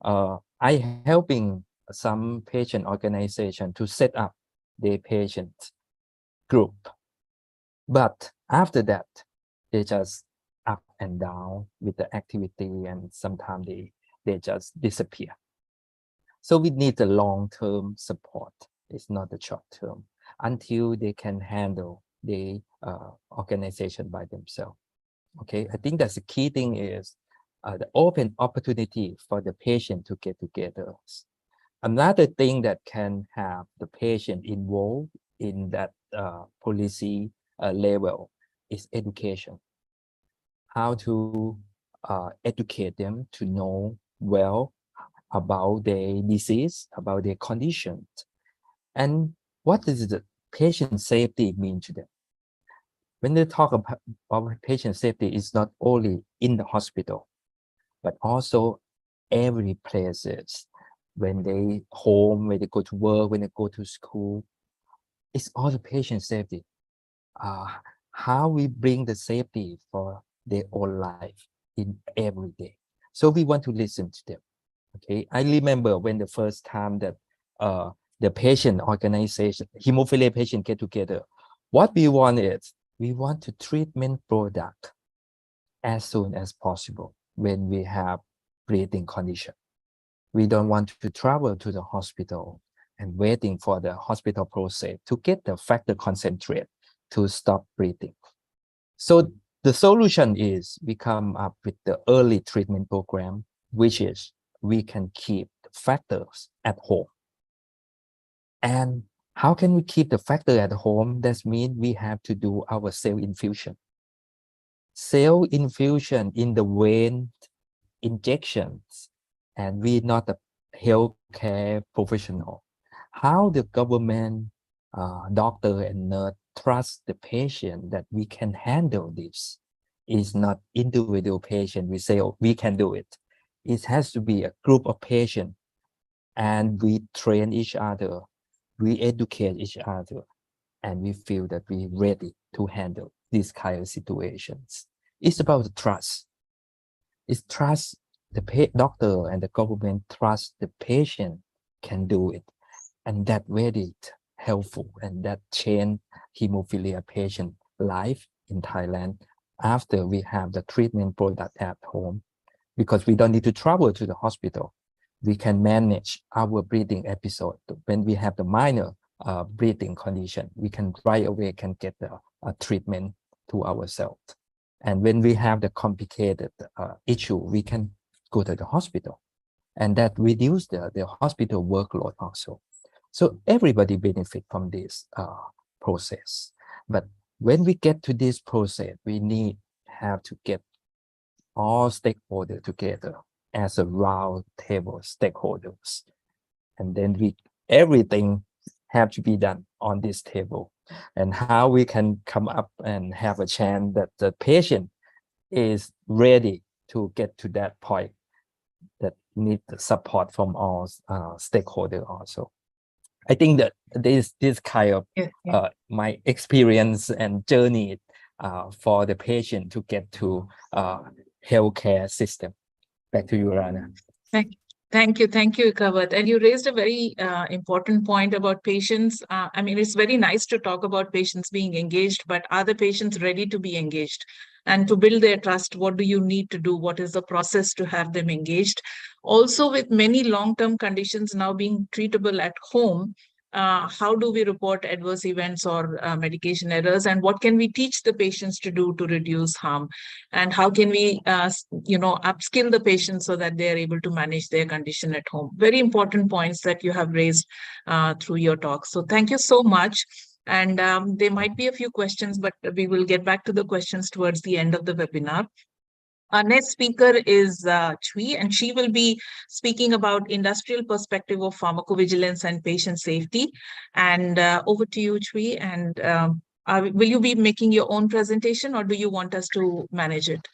[SPEAKER 4] I helping some patient organization to set up their patient group, but after that, they just up and down with the activity, and sometimes they just disappear. So we need the long-term support. It's not the short-term until they can handle the organization by themselves. Okay, I think that's the key thing is the open opportunity for the patient to get together. Another thing that can have the patient involved in that policy level is education. How to educate them to know well about their disease, about their conditions, and what does the patient safety mean to them. When they talk about patient safety, it's not only in the hospital, but also every places, when they home, when they go to work, when they go to school, it's all the patient safety. How we bring the safety for their own life in every day. So we want to listen to them. Okay, I remember when the first time that the patient organization, hemophilia patient get together, what we want is, we want a treatment product as soon as possible when we have breathing condition. We don't want to travel to the hospital and waiting for the hospital process to get the factor concentrate to stop breathing. So the solution is we come up with the early treatment program, which is we can keep the factors at home. And how can we keep the factor at home? That means we have to do our cell infusion. Cell infusion in the vein injections, and we're not a healthcare professional. How the government, doctor and nurse trust the patient that we can handle this is not individual patient. We say, oh, we can do it. It has to be a group of patients, and we train each other, we educate each other, and we feel that we're ready to handle these kind of situations. It's about the trust. It's trust the doctor and the government trust the patient can do it, and that ready helpful, and that changed hemophilia patient life in Thailand after we have the treatment product at home, because we don't need to travel to the hospital. We can manage our breathing episode. When we have the minor breathing condition, we can right away can get the treatment to ourselves. And when we have the complicated issue, we can go to the hospital, and that reduce the hospital workload also. So everybody benefit from this process. But when we get to this process, we have to get all stakeholders together as a round table stakeholders. And then everything have to be done on this table, and how we can come up and have a chance that the patient is ready to get to that point, that need the support from all stakeholders also. I think that this kind of my experience and journey for the patient to get to healthcare system. Back to you, Rana.
[SPEAKER 1] Thank you, Ikawat. And you raised a very important point about patients. I mean, it's very nice to talk about patients being engaged, but are the patients ready to be engaged? And to build their trust, what do you need to do? What is the process to have them engaged? Also, with many long-term conditions now being treatable at home, how do we report adverse events or medication errors, and what can we teach the patients to do to reduce harm, and how can we upskill the patients so that they are able to manage their condition at home? Very important points that you have raised through your talk. So thank you so much. And there might be a few questions, but we will get back to the questions towards the end of the webinar. Our next speaker is Chui, and she will be speaking about industrial perspective of pharmacovigilance and patient safety. And over to you, Chui. And will you be making your own presentation, or do you want us to manage it?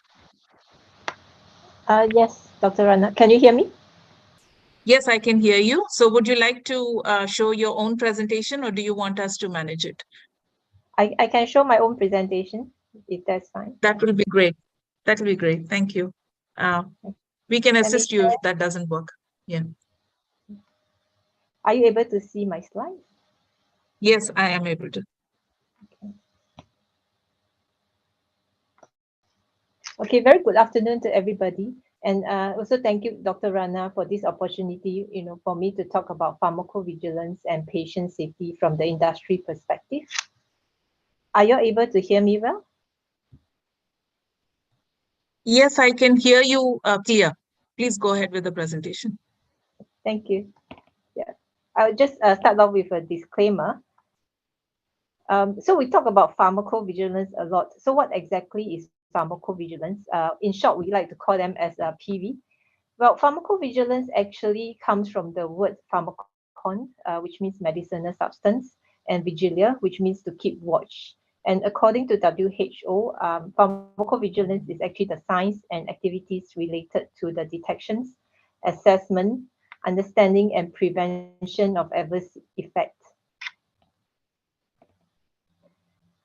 [SPEAKER 5] Yes, Dr. Rana. Can you hear me?
[SPEAKER 1] Yes, I can hear you. So would you like to show your own presentation, or do you want us to manage it?
[SPEAKER 5] I can show my own presentation, if that's fine.
[SPEAKER 1] That will be great. That will be great. Thank you. We can assist you if that doesn't work. Yeah.
[SPEAKER 5] Are you able to see my slides?
[SPEAKER 1] Yes, I am able to.
[SPEAKER 5] Okay, very good afternoon to everybody. And also thank you, Dr. Rana, for this opportunity, for me to talk about pharmacovigilance and patient safety from the industry perspective. Are you able to hear me well?
[SPEAKER 1] Yes, I can hear you clear. Please go ahead with the presentation.
[SPEAKER 5] Thank you. Yeah, I'll just start off with a disclaimer. So we talk about pharmacovigilance a lot. So what exactly is pharmacovigilance? In short, we like to call them as PV. Well, pharmacovigilance actually comes from the word pharmacon, which means medicinal substance, and vigilia, which means to keep watch. And according to WHO, pharmacovigilance is actually the science and activities related to the detections, assessment, understanding, and prevention of adverse effects.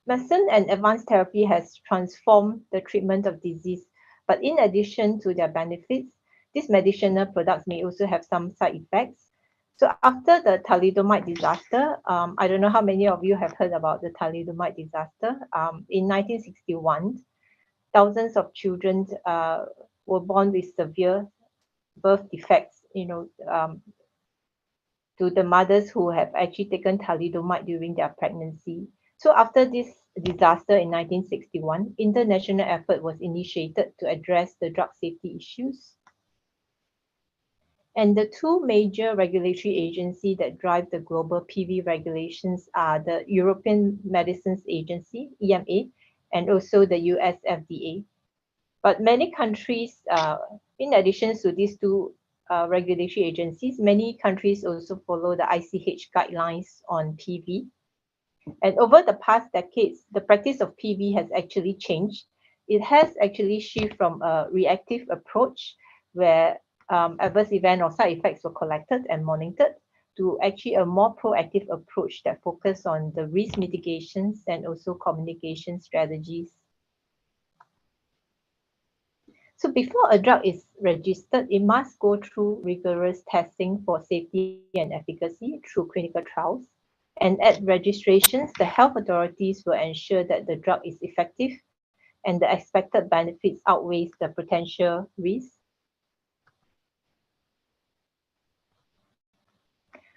[SPEAKER 5] Medicine and advanced therapy has transformed the treatment of disease, but in addition to their benefits, these medicinal products may also have some side effects. So after the thalidomide disaster, I don't know how many of you have heard about the thalidomide disaster. In 1961, thousands of children were born with severe birth defects, to the mothers who have actually taken thalidomide during their pregnancy. So after this disaster in 1961, international effort was initiated to address the drug safety issues. And the two major regulatory agencies that drive the global PV regulations are the European Medicines Agency, EMA, and also the US FDA. But many countries, in addition to these two regulatory agencies, many countries also follow the ICH guidelines on PV. And over the past decades, the practice of PV has actually changed. It has actually shifted from a reactive approach where adverse event or side effects were collected and monitored to actually a more proactive approach that focuses on the risk mitigations and also communication strategies. So before a drug is registered, it must go through rigorous testing for safety and efficacy through clinical trials. And at registrations, the health authorities will ensure that the drug is effective and the expected benefits outweighs the potential risks.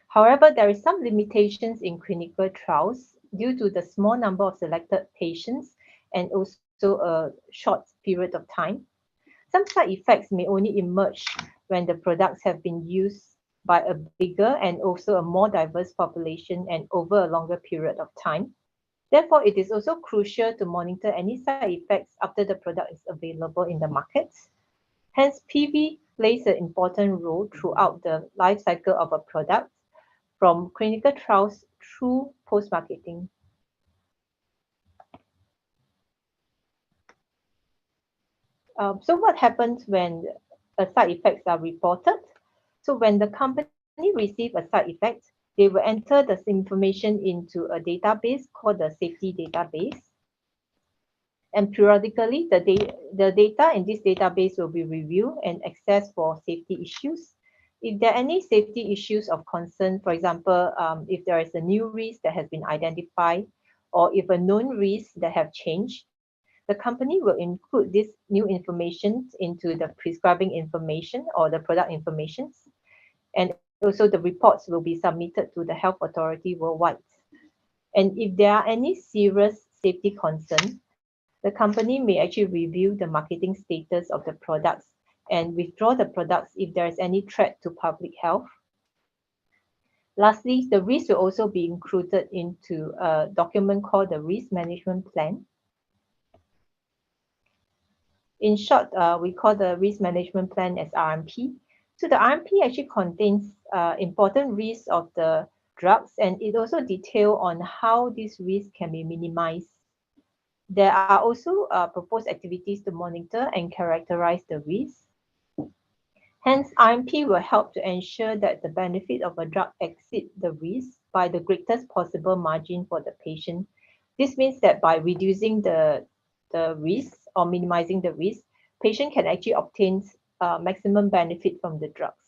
[SPEAKER 5] However, there is some limitations in clinical trials due to the small number of selected patients and also a short period of time. Some side effects may only emerge when the products have been used by a bigger and also a more diverse population and over a longer period of time. Therefore, it is also crucial to monitor any side effects after the product is available in the market. Hence, PV plays an important role throughout the life cycle of a product, from clinical trials through post-marketing. So what happens when side effects are reported? So when the company receives a side effect, they will enter the information into a database called the safety database. And periodically, the data in this database will be reviewed and assessed for safety issues. If there are any safety issues of concern, for example, if there is a new risk that has been identified, or if a known risk that have changed, the company will include this new information into the prescribing information or the product information. And also the reports will be submitted to the health authority worldwide. And if there are any serious safety concerns, the company may actually review the marketing status of the products and withdraw the products if there is any threat to public health. Lastly, the risk will also be included into a document called the risk management plan. In short, we call the risk management plan as RMP. So the RMP actually contains important risks of the drugs, and it also details on how these risks can be minimized. There are also proposed activities to monitor and characterize the risks. Hence, RMP will help to ensure that the benefit of a drug exceeds the risk by the greatest possible margin for the patient. This means that by reducing the risk or minimizing the risk, patient can actually obtain maximum benefit from the drugs.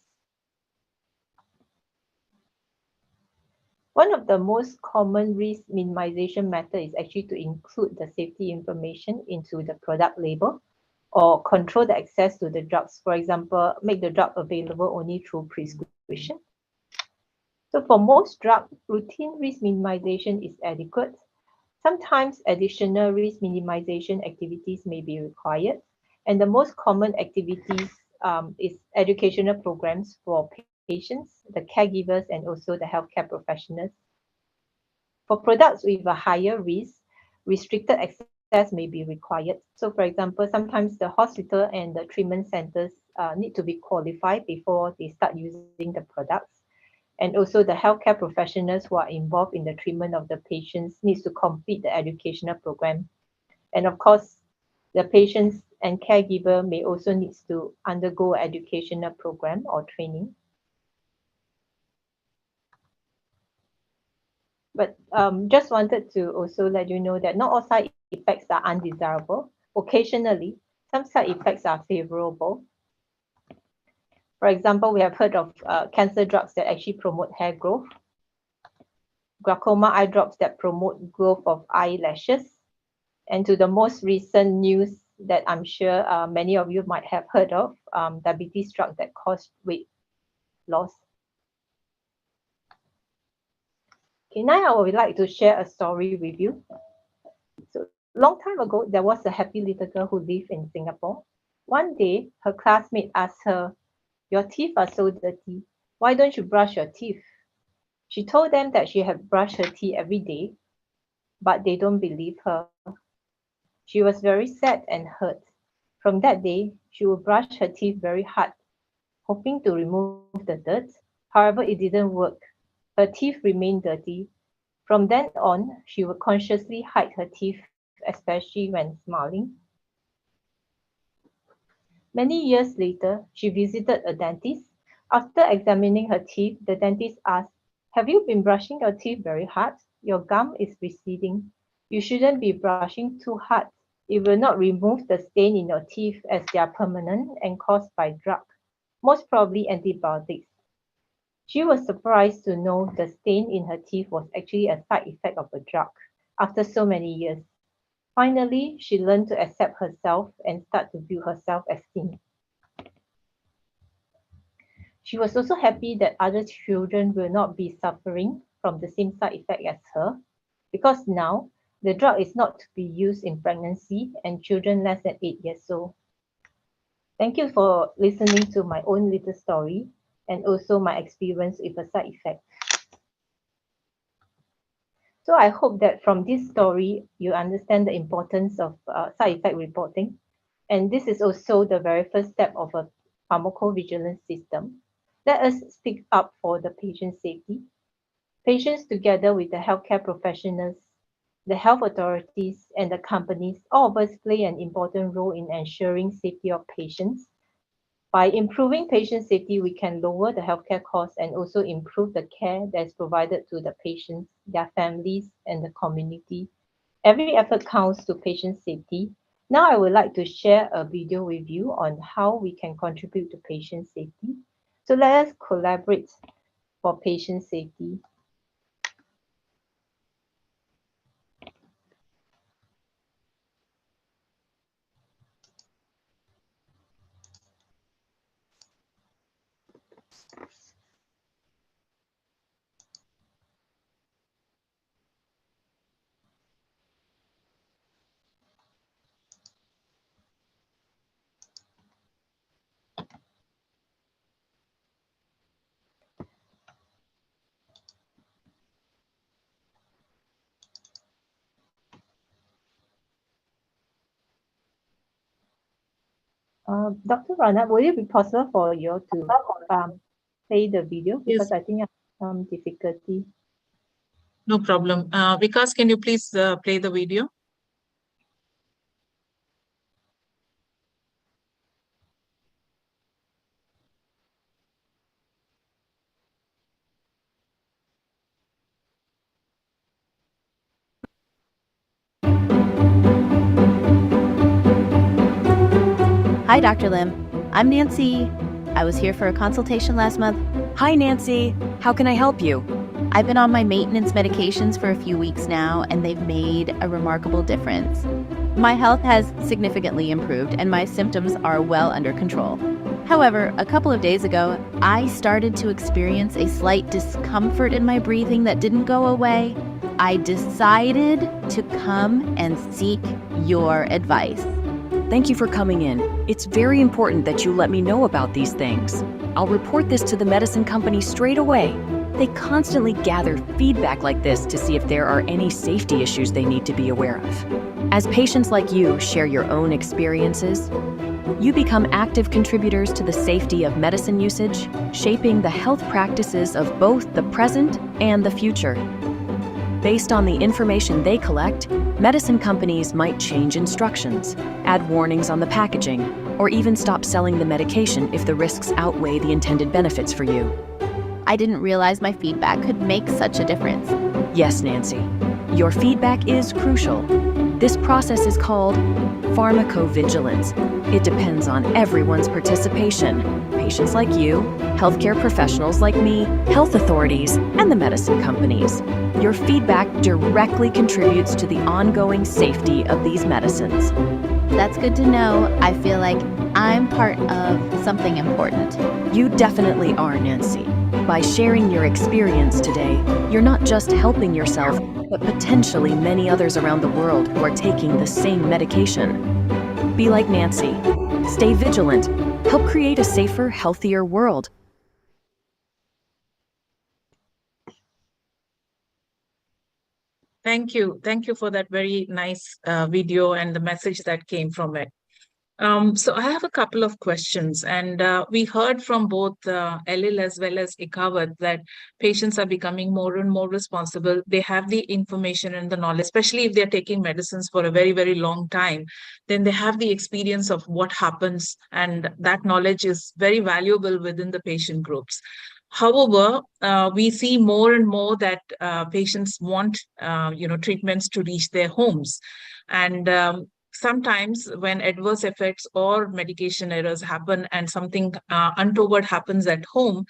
[SPEAKER 5] One of the most common risk minimization methods is actually to include the safety information into the product label or control the access to the drugs. For example, make the drug available only through prescription. So for most drugs, routine risk minimization is adequate. Sometimes additional risk minimization activities may be required. And the most common activities is educational programs for patients, the caregivers, and also the healthcare professionals. For products with a higher risk, restricted access may be required. So for example, sometimes the hospital and the treatment centers need to be qualified before they start using the products. And also the healthcare professionals who are involved in the treatment of the patients needs to complete the educational program. And of course, the patients and caregiver may also need to undergo educational program or training. But just wanted to also let you know that not all side effects are undesirable. Occasionally, some side effects are favorable. For example, we have heard of cancer drugs that actually promote hair growth, glaucoma eye drops that promote growth of eyelashes, and to the most recent news that I'm sure many of you might have heard of, diabetes drugs that cause weight loss. Okay, now I would like to share a story with you. So long time ago, there was a happy little girl who lived in Singapore. One day, her classmate asked her, "Your teeth are so dirty. Why don't you brush your teeth?" She told them that she had brushed her teeth every day, but they don't believe her. She was very sad and hurt. From that day, she would brush her teeth very hard, hoping to remove the dirt. However, it didn't work. Her teeth remained dirty. From then on, she would consciously hide her teeth, especially when smiling. Many years later, she visited a dentist. After examining her teeth, the dentist asked, "Have you been brushing your teeth very hard? Your gum is receding. You shouldn't be brushing too hard. It will not remove the stain in your teeth, as they are permanent and caused by drug, most probably antibiotics." She was surprised to know the stain in her teeth was actually a side effect of a drug after so many years. Finally, she learned to accept herself and start to build her self-esteem. She was also happy that other children will not be suffering from the same side effect as her, because now the drug is not to be used in pregnancy and children less than 8 years old. Thank you for listening to my own little story and also my experience with a side effect. So I hope that from this story, you understand the importance of side effect reporting. And this is also the very first step of a pharmacovigilance system. Let us speak up for the patient safety. Patients, together with the healthcare professionals, the health authorities, and the companies, all of us play an important role in ensuring safety of patients. By improving patient safety, we can lower the healthcare costs and also improve the care that is provided to the patients, their families, and the community. Every effort counts to patient safety. Now I would like to share a video with you on how we can contribute to patient safety. So let us collaborate for patient safety. Dr. Rana, will it be possible for you to play the video? Because
[SPEAKER 1] Yes.
[SPEAKER 5] I think I have some difficulty.
[SPEAKER 1] No problem. Vikas, can you please play the video?
[SPEAKER 6] Hi, Dr. Lim. I'm Nancy. I was here for a consultation last month.
[SPEAKER 7] Hi, Nancy. How can I help you?
[SPEAKER 6] I've been on my maintenance medications for a few weeks now, and they've made a remarkable difference. My health has significantly improved, and my symptoms are well under control. However, a couple of days ago, I started to experience a slight discomfort in my breathing that didn't go away. I decided to come and seek your advice.
[SPEAKER 7] Thank you for coming in. It's very important that you let me know about these things. I'll report this to the medicine company straight away. They constantly gather feedback like this to see if there are any safety issues they need to be aware of. As patients like you share your own experiences, you become active contributors to the safety of medicine usage, shaping the health practices of both the present and the future. Based on the information they collect, medicine companies might change instructions, add warnings on the packaging, or even stop selling the medication if the risks outweigh the intended benefits for you.
[SPEAKER 6] I didn't realize my feedback could make such a difference.
[SPEAKER 7] Yes, Nancy. Your feedback is crucial. This process is called pharmacovigilance. It depends on everyone's participation. Patients like you, healthcare professionals like me, health authorities, and the medicine companies. Your feedback directly contributes to the ongoing safety of these medicines.
[SPEAKER 6] That's good to know. I feel like I'm part of something important.
[SPEAKER 7] You definitely are, Nancy. By sharing your experience today, you're not just helping yourself, but potentially many others around the world who are taking the same medication. Be like Nancy. Stay vigilant. Help create a safer, healthier world.
[SPEAKER 1] Thank you. Thank you for that very nice video and the message that came from it. So I have a couple of questions, and we heard from both Elil as well as Ikawat that patients are becoming more and more responsible. They have the information and the knowledge, especially if they're taking medicines for a very, very long time, then they have the experience of what happens, and that knowledge is very valuable within the patient groups. However, we see more and more that patients want, treatments to reach their homes, and sometimes when adverse effects or medication errors happen and something untoward happens at home,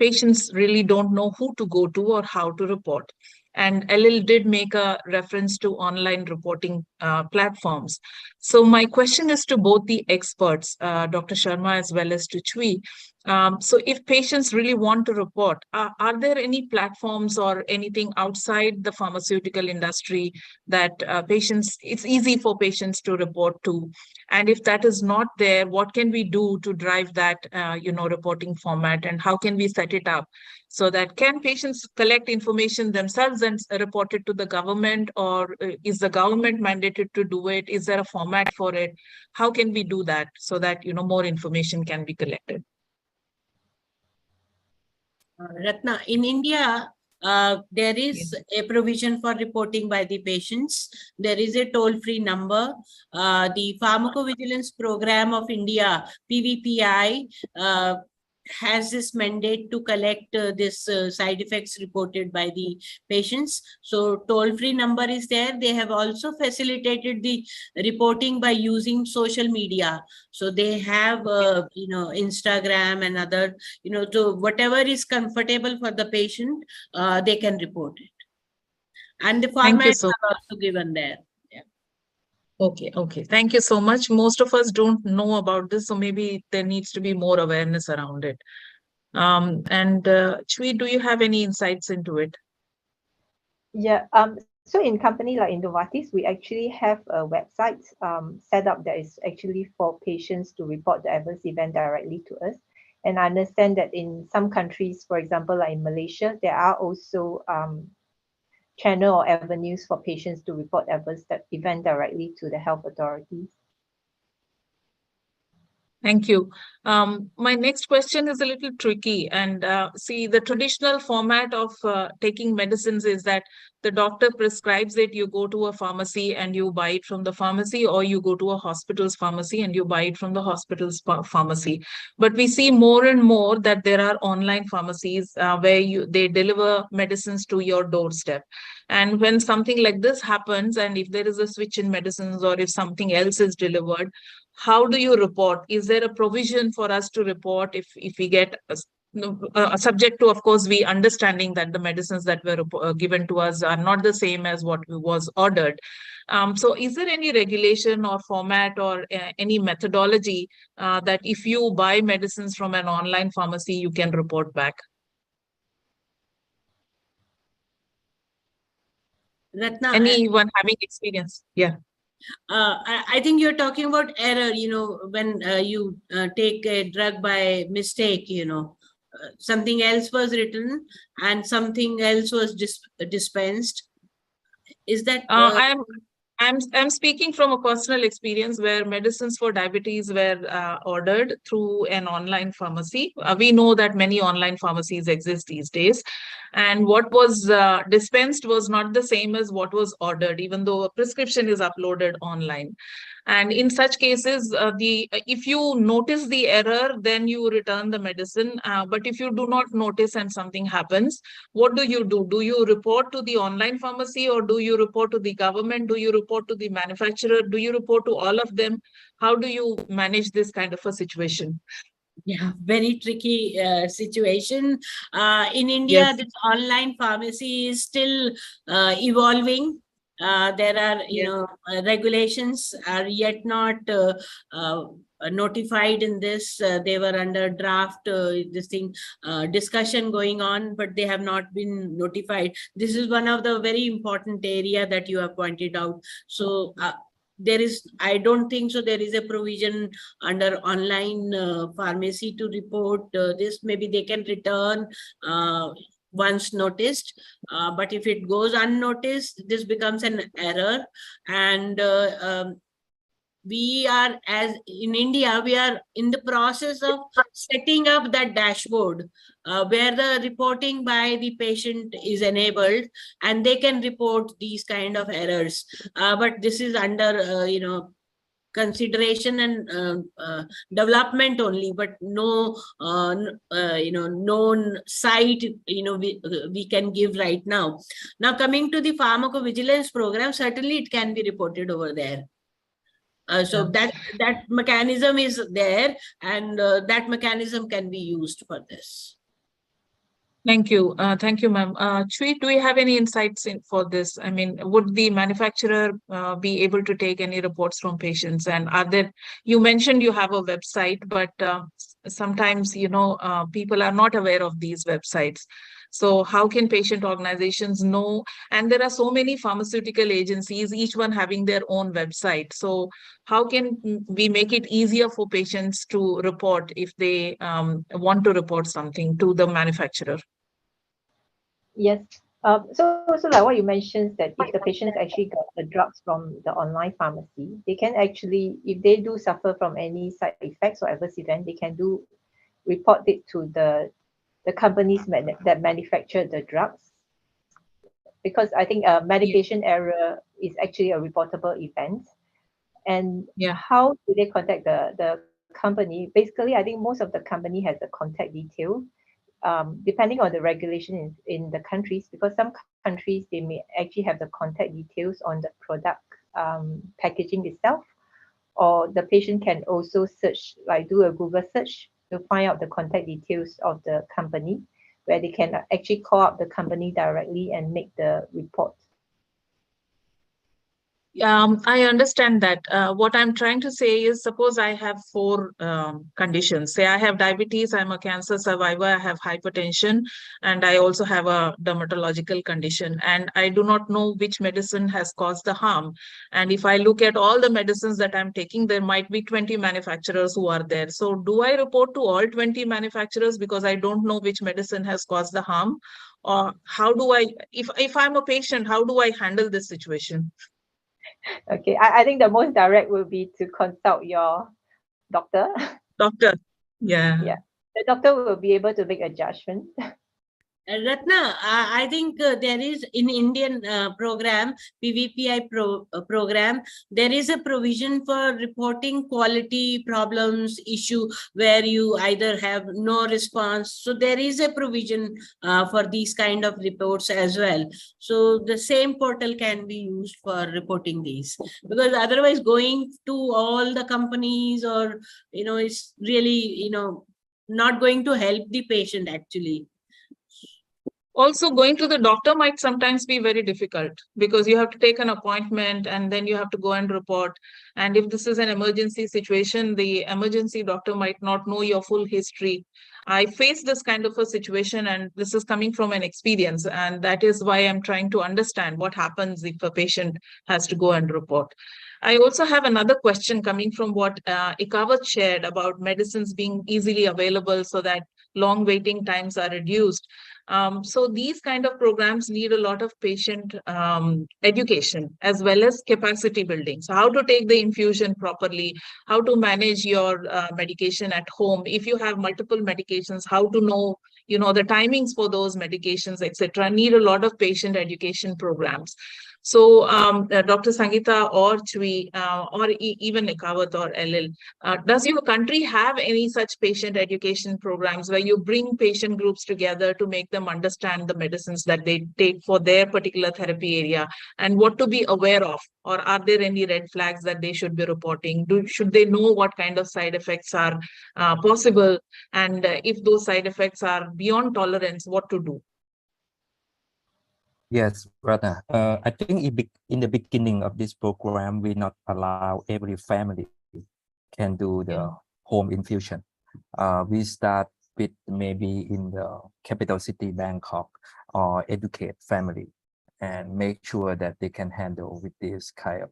[SPEAKER 1] patients really don't know who to go to or how to report. And Elil did make a reference to online reporting platforms. So my question is to both the experts, Dr. Sharma as well as to Chui. So if patients really want to report, are there any platforms or anything outside the pharmaceutical industry that it's easy for patients to report to? And if that is not there, what can we do to drive that, reporting format, and how can we set it up so that can patients collect information themselves and report it to the government, or is the government mandated to do it? Is there a format for it? How can we do that so that, more information can be collected?
[SPEAKER 2] Ratna, in India, there is a provision for reporting by the patients. There is a toll-free number. The Pharmacovigilance Program of India, PVPI, has this mandate to collect this side effects reported by the patients. So toll-free number is there. They have also facilitated the reporting by using social media. So they have, Instagram and other, so whatever is comfortable for the patient, they can report it. And the formats are also given there.
[SPEAKER 1] Okay. Thank you so much. Most of us don't know about this, so maybe there needs to be more awareness around it. And Chui, do you have any insights into it?
[SPEAKER 5] Yeah. So in company like Innovatis, we actually have a website set up that is actually for patients to report the adverse event directly to us. And I understand that in some countries, for example, like in Malaysia, there are also channel or avenues for patients to report adverse event directly to the health authorities.
[SPEAKER 1] Thank you. My next question is a little tricky. And see, the traditional format of taking medicines is that the doctor prescribes it, you go to a pharmacy and you buy it from the pharmacy, or you go to a hospital's pharmacy and you buy it from the hospital's pharmacy. But we see more and more that there are online pharmacies where they deliver medicines to your doorstep. And when something like this happens, and if there is a switch in medicines or if something else is delivered, how do you report? Is there a provision for us to report if we get subject to, of course, we understanding that the medicines that were given to us are not the same as what was ordered. So is there any regulation or format or any methodology that if you buy medicines from an online pharmacy, you can report back?
[SPEAKER 2] Ratna,
[SPEAKER 1] anyone having experience? Yeah.
[SPEAKER 2] I think you're talking about error, when you take a drug by mistake, something else was written and something else was dispensed. Is that?
[SPEAKER 1] I'm speaking from a personal experience where medicines for diabetes were ordered through an online pharmacy. We know that many online pharmacies exist these days. And what was dispensed was not the same as what was ordered, even though a prescription is uploaded online. And in such cases, if you notice the error, then you return the medicine. But if you do not notice and something happens, what do you do? Do you report to the online pharmacy, or do you report to the government? Do you report to the manufacturer? Do you report to all of them? How do you manage this kind of a situation?
[SPEAKER 2] Yeah, very tricky situation. In India,
[SPEAKER 1] Yes.
[SPEAKER 2] this online pharmacy is still evolving. There are, regulations are yet not notified in this. They were under draft, discussion going on, but they have not been notified. This is one of the very important area that you have pointed out. So I don't think so there is a provision under online pharmacy to report this. Maybe they can return once noticed, but if it goes unnoticed, this becomes an error. And we are, as in India, we are in the process of setting up that dashboard where the reporting by the patient is enabled and they can report these kind of errors. But this is under, consideration and development only, but no, known site, we can give right now. Now, coming to the pharmacovigilance program, certainly it can be reported over there. So that mechanism is there, and that mechanism can be used for this.
[SPEAKER 1] Thank you. Thank you, ma'am. Chui, do you have any insights for this? I mean, would the manufacturer be able to take any reports from patients? And are there, you mentioned you have a website, but sometimes, people are not aware of these websites. So how can patient organizations know? And there are so many pharmaceutical agencies, each one having their own website. So how can we make it easier for patients to report if they want to report something to the manufacturer?
[SPEAKER 5] Yes. So like what you mentioned, that if the patients actually got the drugs from the online pharmacy, they can actually, if they do suffer from any side effects or adverse event, they can do report it to the companies that manufacture the drugs. Because I think medication error is actually a reportable event. And
[SPEAKER 1] Yeah.
[SPEAKER 5] how do they contact the company? Basically, I think most of the company has a contact detail, depending on the regulation in the countries, because some countries they may actually have the contact details on the product packaging itself, or the patient can also search, like do a Google search to find out the contact details of the company, where they can actually call up the company directly and make the report.
[SPEAKER 1] I understand that. What I'm trying to say is, suppose I have four conditions. Say I have diabetes, I'm a cancer survivor, I have hypertension, and I also have a dermatological condition. And I do not know which medicine has caused the harm. And if I look at all the medicines that I'm taking, there might be 20 manufacturers who are there. So do I report to all 20 manufacturers because I don't know which medicine has caused the harm? Or how do I, if I'm a patient, how do I handle this situation?
[SPEAKER 5] Okay, I think the most direct will be to consult your doctor.
[SPEAKER 1] Doctor. Yeah.
[SPEAKER 5] Yeah, the doctor will be able to make a judgment.
[SPEAKER 2] Ratna, I think there is in Indian program, PVPI program, there is a provision for reporting quality problems issue where you either have no response. So there is a provision for these kind of reports as well. So the same portal can be used for reporting these, because otherwise going to all the companies or, it's really, not going to help the patient actually.
[SPEAKER 1] Also, going to the doctor might sometimes be very difficult because you have to take an appointment and then you have to go and report. And if this is an emergency situation, the emergency doctor might not know your full history. I faced this kind of a situation, and this is coming from an experience. And that is why I'm trying to understand what happens if a patient has to go and report. I also have another question coming from what Ikavat shared about medicines being easily available so that long waiting times are reduced. So these kind of programs need a lot of patient education as well as capacity building. So how to take the infusion properly, how to manage your medication at home. If you have multiple medications, how to know, the timings for those medications, etc. Need a lot of patient education programs. So Dr. Sangeeta or Chui or even Nikawat or LL, does your country have any such patient education programs where you bring patient groups together to make them understand the medicines that they take for their particular therapy area and what to be aware of? Or are there any red flags that they should be reporting? Should they know what kind of side effects are possible? And if those side effects are beyond tolerance, what to do?
[SPEAKER 4] Yes, Radha. I think in the beginning of this program, we not allow every family can do the home infusion. We start with maybe in the capital city, Bangkok, or educate family and make sure that they can handle with this kind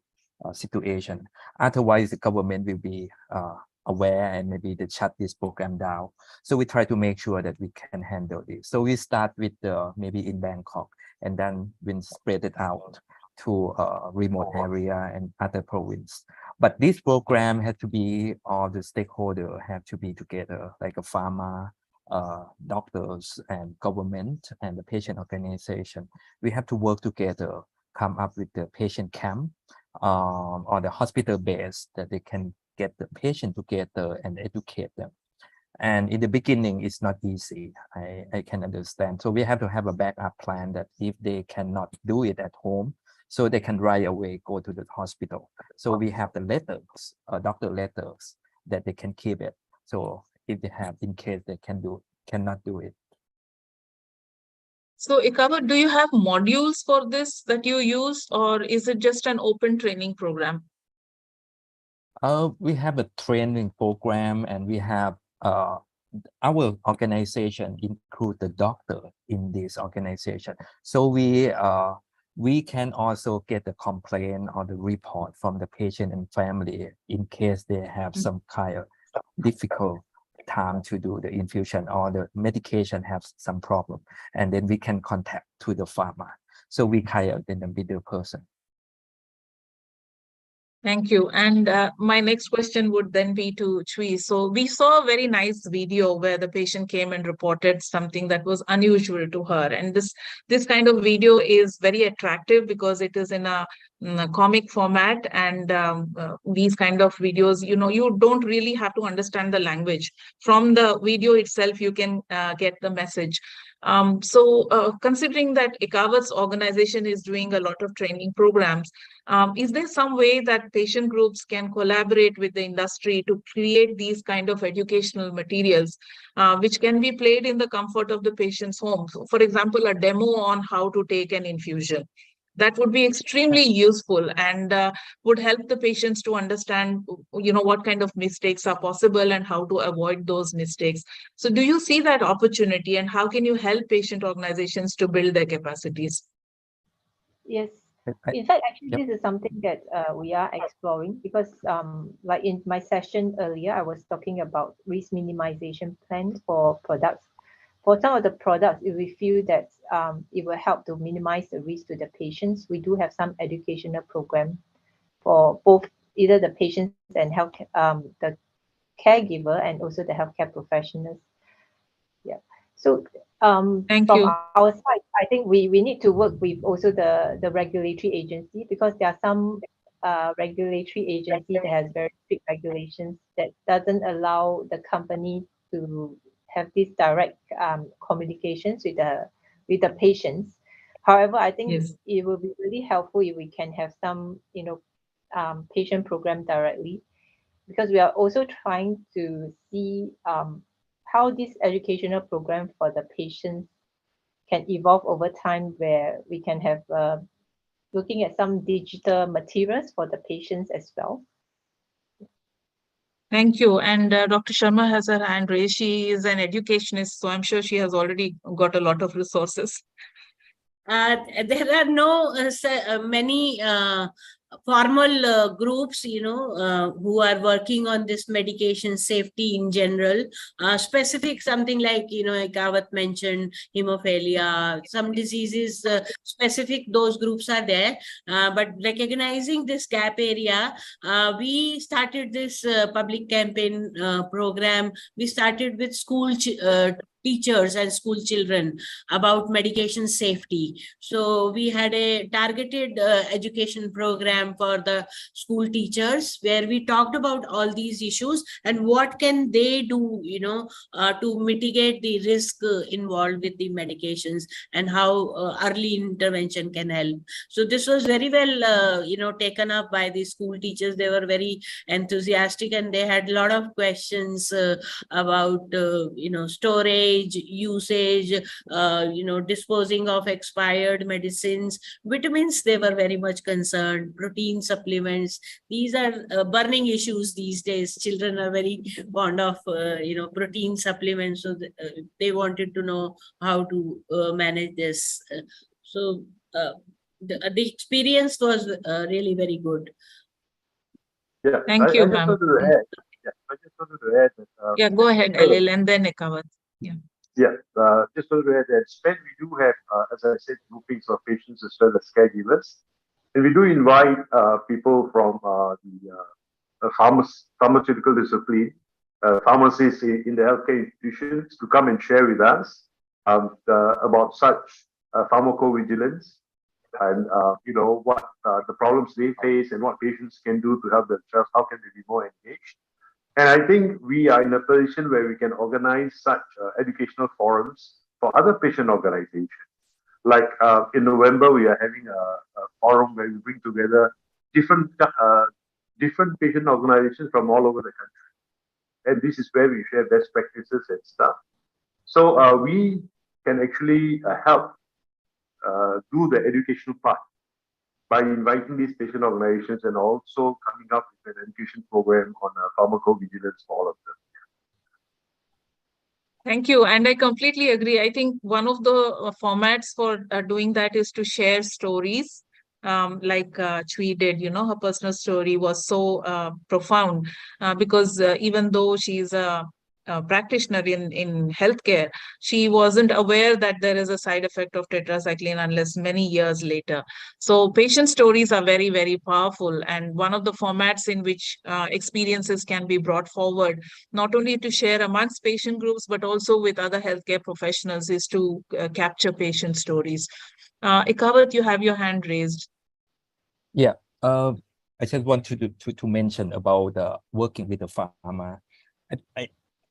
[SPEAKER 4] of situation. Otherwise, the government will be aware and maybe they shut this program down. So we try to make sure that we can handle this. So we start with maybe in Bangkok, and then we spread it out to remote area and other province. But this program has to be, all the stakeholders have to be together, like a pharma, doctors and government and the patient organization. We have to work together, come up with the patient camp or the hospital base that they can get the patient together and educate them. And in the beginning, it's not easy. I can understand. So we have to have a backup plan that if they cannot do it at home, so they can right away go to the hospital. So we have the letters, doctor letters, that they can keep it. So if they have, in case they cannot do it.
[SPEAKER 1] So, Ikawa, do you have modules for this that you use, or is it just an open training program?
[SPEAKER 4] We have a training program, and we have our organization include the doctor in this organization. So we can also get the complaint or the report from the patient and family in case they have some kind of difficult time to do the infusion or the medication has some problem, and then we can contact to the pharma. So we kind of in the middle person.
[SPEAKER 1] Thank you. And my next question would then be to Chui. So we saw a very nice video where the patient came and reported something that was unusual to her. And this kind of video is very attractive because it is in a comic format. And these kind of videos, you don't really have to understand the language. From the video itself, you can get the message. Considering that Ikawa's organization is doing a lot of training programs, is there some way that patient groups can collaborate with the industry to create these kind of educational materials, which can be played in the comfort of the patient's home? So, for example, a demo on how to take an infusion. That would be extremely useful and would help the patients to understand, what kind of mistakes are possible and how to avoid those mistakes. So do you see that opportunity, and how can you help patient organizations to build their capacities?
[SPEAKER 5] Yes.
[SPEAKER 4] I-
[SPEAKER 5] In fact, actually,
[SPEAKER 4] Yep.
[SPEAKER 5] this is something that we are exploring because, like in my session earlier, I was talking about risk minimization plans for products. For some of the products, if we feel that it will help to minimize the risk to the patients, we do have some educational program for both either the patients and the caregiver and also the healthcare professionals. Yeah. So
[SPEAKER 1] Thank
[SPEAKER 5] from
[SPEAKER 1] you.
[SPEAKER 5] our side, I think we need to work with also the regulatory agency because there are some regulatory agency that has very strict regulations that doesn't allow the company to have this direct communications with the patients. However, I think
[SPEAKER 1] Yes.
[SPEAKER 5] it will be really helpful if we can have some, patient program directly because we are also trying to see how this educational program for the patients can evolve over time where we can have looking at some digital materials for the patients as well.
[SPEAKER 1] Thank you. And Dr. Sharma has her hand raised. She is an educationist, so I'm sure she has already got a lot of resources.
[SPEAKER 2] There are no many formal groups, who are working on this medication safety in general. Specific something like, Ekawat mentioned, hemophilia, some diseases specific, those groups are there. But recognizing this gap area, we started this public campaign program. We started with school teachers and school children about medication safety. So we had a targeted education program for the school teachers where we talked about all these issues and what can they do, to mitigate the risk involved with the medications and how early intervention can help. So this was very well, taken up by the school teachers. They were very enthusiastic and they had a lot of questions about, storage, usage, disposing of expired medicines, vitamins. They were very much concerned. Protein supplements. These are burning issues these days. Children are very fond of, protein supplements. So they wanted to know how to manage this. The experience was really very good.
[SPEAKER 3] Yeah,
[SPEAKER 1] Thank you,
[SPEAKER 3] I just
[SPEAKER 1] ma'am.
[SPEAKER 3] wanted to add. Yeah, I just wanted to add that.
[SPEAKER 1] Yeah, go ahead, Alil, and then Ekawat. Yeah.
[SPEAKER 3] Yeah, just wanted to add that SPEN, we do have, as I said, groupings of patients as well as caregivers. And we do invite people from the pharmaceutical discipline, pharmacists in the healthcare institutions to come and share with us about such pharmacovigilance and, what the problems they face and what patients can do to help themselves, how can they be more engaged. And I think we are in a position where we can organize such educational forums for other patient organizations. Like in November, we are having a forum where we bring together different patient organizations from all over the country. And this is where we share best practices and stuff. So we can actually help do the educational part by inviting these patient organizations and also coming up with an education program on pharmacovigilance for all of them.
[SPEAKER 1] Thank you. And I completely agree. I think one of the formats for doing that is to share stories. Like Chui did, her personal story was so profound because even though she's a practitioner in healthcare, she wasn't aware that there is a side effect of tetracycline unless many years later. So patient stories are very, very powerful. And one of the formats in which experiences can be brought forward, not only to share amongst patient groups, but also with other healthcare professionals, is to capture patient stories. Ikavat, you have your hand raised.
[SPEAKER 4] Yeah, I just want to mention about working with the pharma.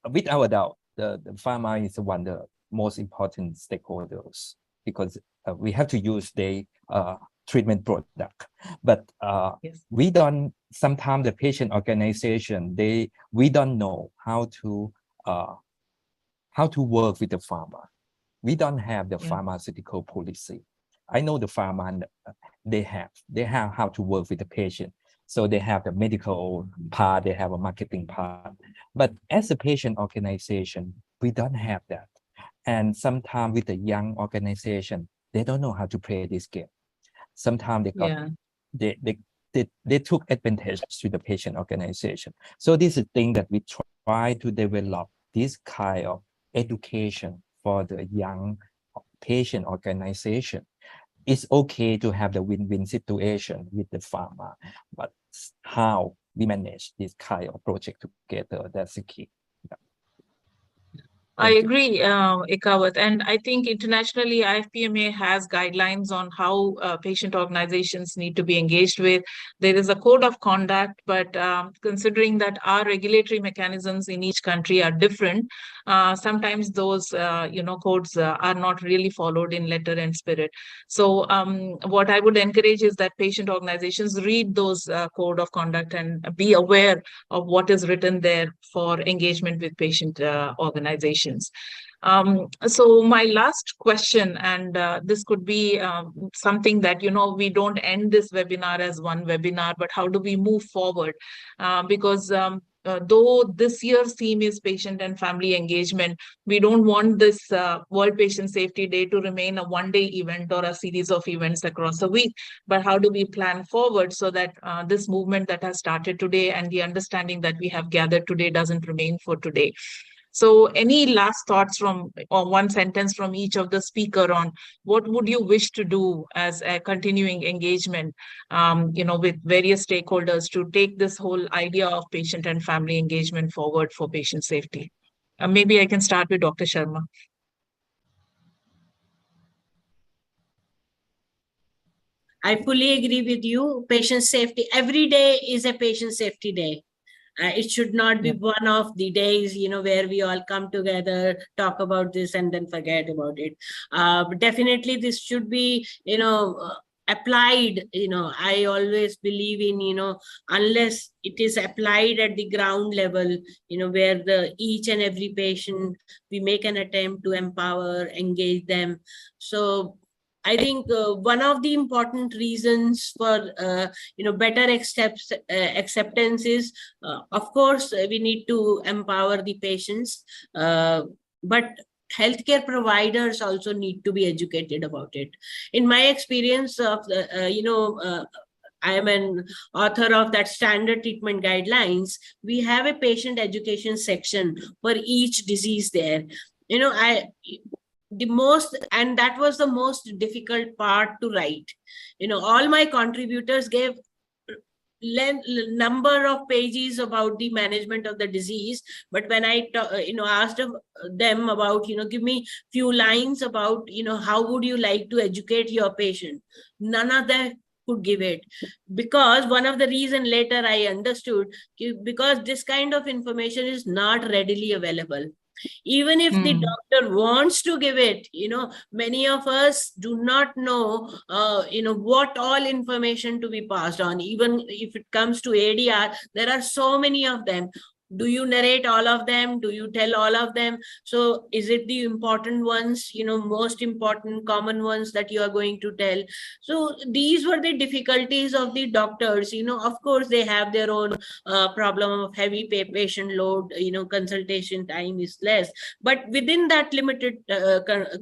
[SPEAKER 4] Without a doubt, the pharma is one of the most important stakeholders because we have to use their treatment product. But
[SPEAKER 1] Yes.
[SPEAKER 4] we don't, sometimes the patient organization, we don't know how to work with the pharma. We don't have the pharmaceutical policy. I know the pharma, they have how to work with the patient. So they have the medical part, they have a marketing part. But as a patient organization, we don't have that. And sometimes with the young organization, they don't know how to play this game. Sometimes they took advantage to the patient organization. So this is a thing that we try to develop, this kind of education for the young patient organization. It's okay to have the win-win situation with the pharma, but how we manage this kind of project together, that's the key.
[SPEAKER 1] I agree, Ikavat. And I think internationally, IFPMA has guidelines on how patient organizations need to be engaged with. There is a code of conduct, but considering that our regulatory mechanisms in each country are different, sometimes those codes are not really followed in letter and spirit. So what I would encourage is that patient organizations read those code of conduct and be aware of what is written there for engagement with patient organizations. So my last question, and this could be something that, we don't end this webinar as one webinar, but how do we move forward? Because though this year's theme is patient and family engagement, we don't want this World Patient Safety Day to remain a one-day event or a series of events across a week. But how do we plan forward so that this movement that has started today and the understanding that we have gathered today doesn't remain for today? So any last thoughts or one sentence from each of the speaker on what would you wish to do as a continuing engagement, with various stakeholders to take this whole idea of patient and family engagement forward for patient safety? Maybe I can start with Dr. Sharma.
[SPEAKER 2] I fully agree with you. Patient safety, every day is a patient safety day. It should not be one of the days, where we all come together, talk about this, and then forget about it. But definitely, this should be, applied. I always believe in, unless it is applied at the ground level, where each and every patient, we make an attempt to empower, engage them. So I think one of the important reasons for better acceptance is, of course, we need to empower the patients, but healthcare providers also need to be educated about it. In my experience of I am an author of that standard treatment guidelines. We have a patient education section for each disease there. That was the most difficult part to write. All my contributors gave number of pages about the management of the disease, but when I asked them about give me few lines about how would you like to educate your patient, none of them could give it, because one of the reason later I understood, because this kind of information is not readily available. Even if the doctor wants to give it, many of us do not know, what all information to be passed on. Even if it comes to ADR, there are so many of them. Do you narrate all of them? Do you tell all of them? So is it the important ones, most important common ones that you are going to tell? So these were the difficulties of the doctors. Of course, they have their own problem of heavy patient load, consultation time is less. But within that limited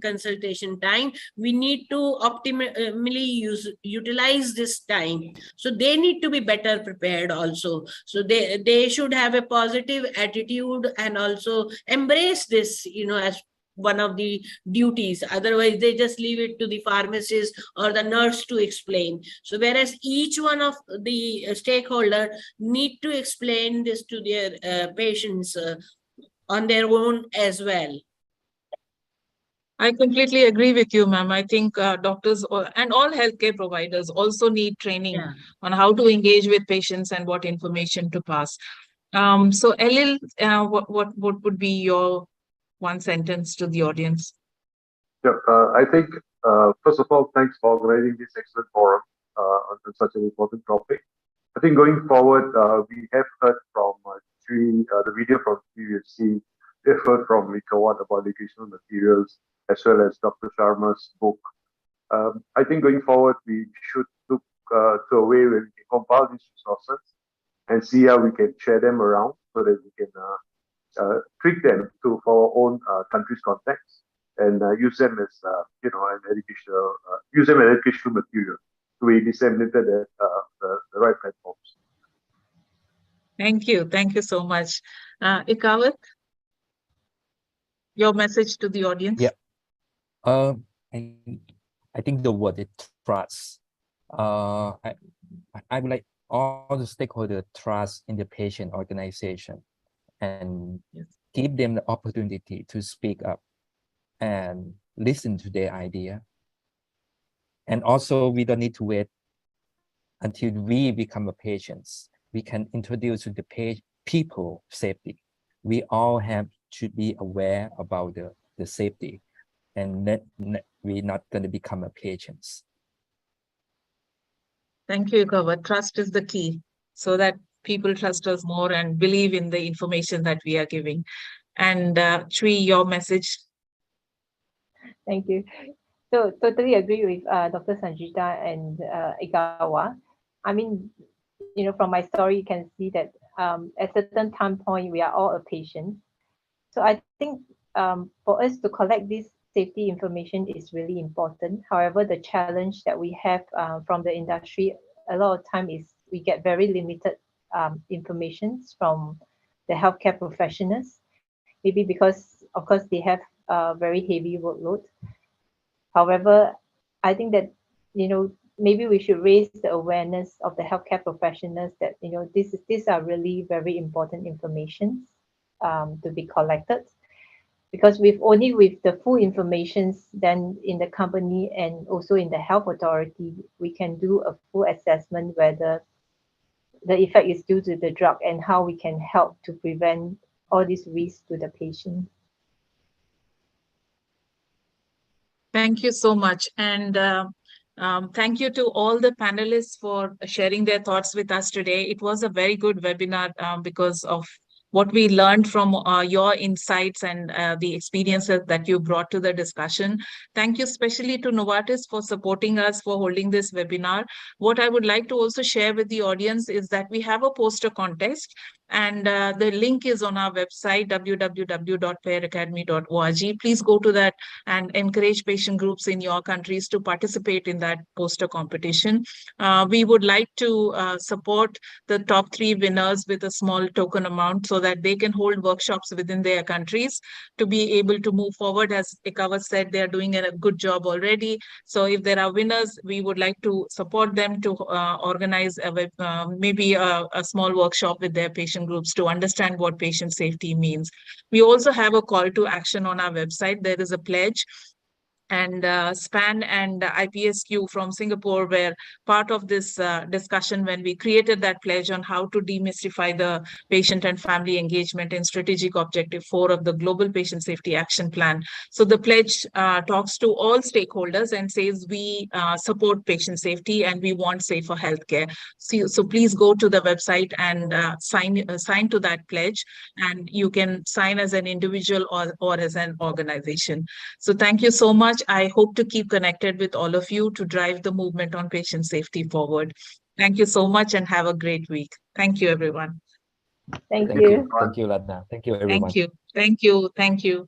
[SPEAKER 2] consultation time, we need to optimally utilize this time. So they need to be better prepared also. So they should have a positive attitude and also embrace this, as one of the duties. Otherwise, they just leave it to the pharmacist or the nurse to explain. So whereas each one of the stakeholder need to explain this to their patients on their own as well.
[SPEAKER 1] I completely agree with you, ma'am. I think doctors and all healthcare providers also need training on how to engage with patients and what information to pass. So, Elil, what would be your one sentence to the audience?
[SPEAKER 3] Yeah, I think, first of all, thanks for organizing this excellent forum on such an important topic. I think going forward, we have heard from the video from PVC, we have heard from Mikawat about educational materials, as well as Dr. Sharma's book. I think going forward, we should look to a way where we can compile these resources and see how we can share them around so that we can tweak them for our own country's context and use them as an educational material to be disseminated at the right platforms.
[SPEAKER 1] Thank you so much, Ikawat. Your message to the audience.
[SPEAKER 4] Yeah. I think the word is trust. I would like all the stakeholders trust in the patient organization and give them the opportunity to speak up and listen to their idea. And also, we don't need to wait until we become a patient. We can introduce to the people safety. We all have to be aware about the safety, and we're not going to become a patient.
[SPEAKER 1] Thank you, Ikawat. Trust is the key, so that people trust us more and believe in the information that we are giving. And Chui, your message.
[SPEAKER 5] Thank you. So totally agree with Dr. Sanjita and Igawa. I mean, from my story, you can see that at certain time point, we are all a patient. So I think for us to collect this safety information is really important. However, the challenge that we have from the industry a lot of time is we get very limited information from the healthcare professionals. Maybe because, of course, they have a very heavy workload. However, I think that, maybe we should raise the awareness of the healthcare professionals that, these are really very important information to be collected. Because with the full information, then in the company and also in the health authority, we can do a full assessment whether the effect is due to the drug and how we can help to prevent all these risks to the patient.
[SPEAKER 1] Thank you so much. And thank you to all the panelists for sharing their thoughts with us today. It was a very good webinar because of what we learned from your insights and the experiences that you brought to the discussion. Thank you especially to Novartis for supporting us for holding this webinar. What I would like to also share with the audience is that we have a poster contest, and the link is on our website, www.pairacademy.org. Please go to that and encourage patient groups in your countries to participate in that poster competition. We would like to support the top 3 winners with a small token amount so that they can hold workshops within their countries to be able to move forward. As Ikawa said, they are doing a good job already. So if there are winners, we would like to support them to organize maybe a small workshop with their patient groups to understand what patient safety means. We also have a call to action on our website. There is a pledge and SPAN and IPSQ from Singapore were part of this discussion when we created that pledge on how to demystify the patient and family engagement in strategic objective 4 of the Global Patient Safety Action Plan. So the pledge talks to all stakeholders and says we support patient safety and we want safer healthcare. So please go to the website and sign to that pledge, and you can sign as an individual or as an organization. So thank you so much. I hope to keep connected with all of you to drive the movement on patient safety forward. Thank you so much and have a great week. Thank you, everyone.
[SPEAKER 5] Thank
[SPEAKER 4] Thank
[SPEAKER 5] you.
[SPEAKER 4] you. Thank you, Ratna. Thank you, everyone.
[SPEAKER 1] Thank you. Thank you. Thank you.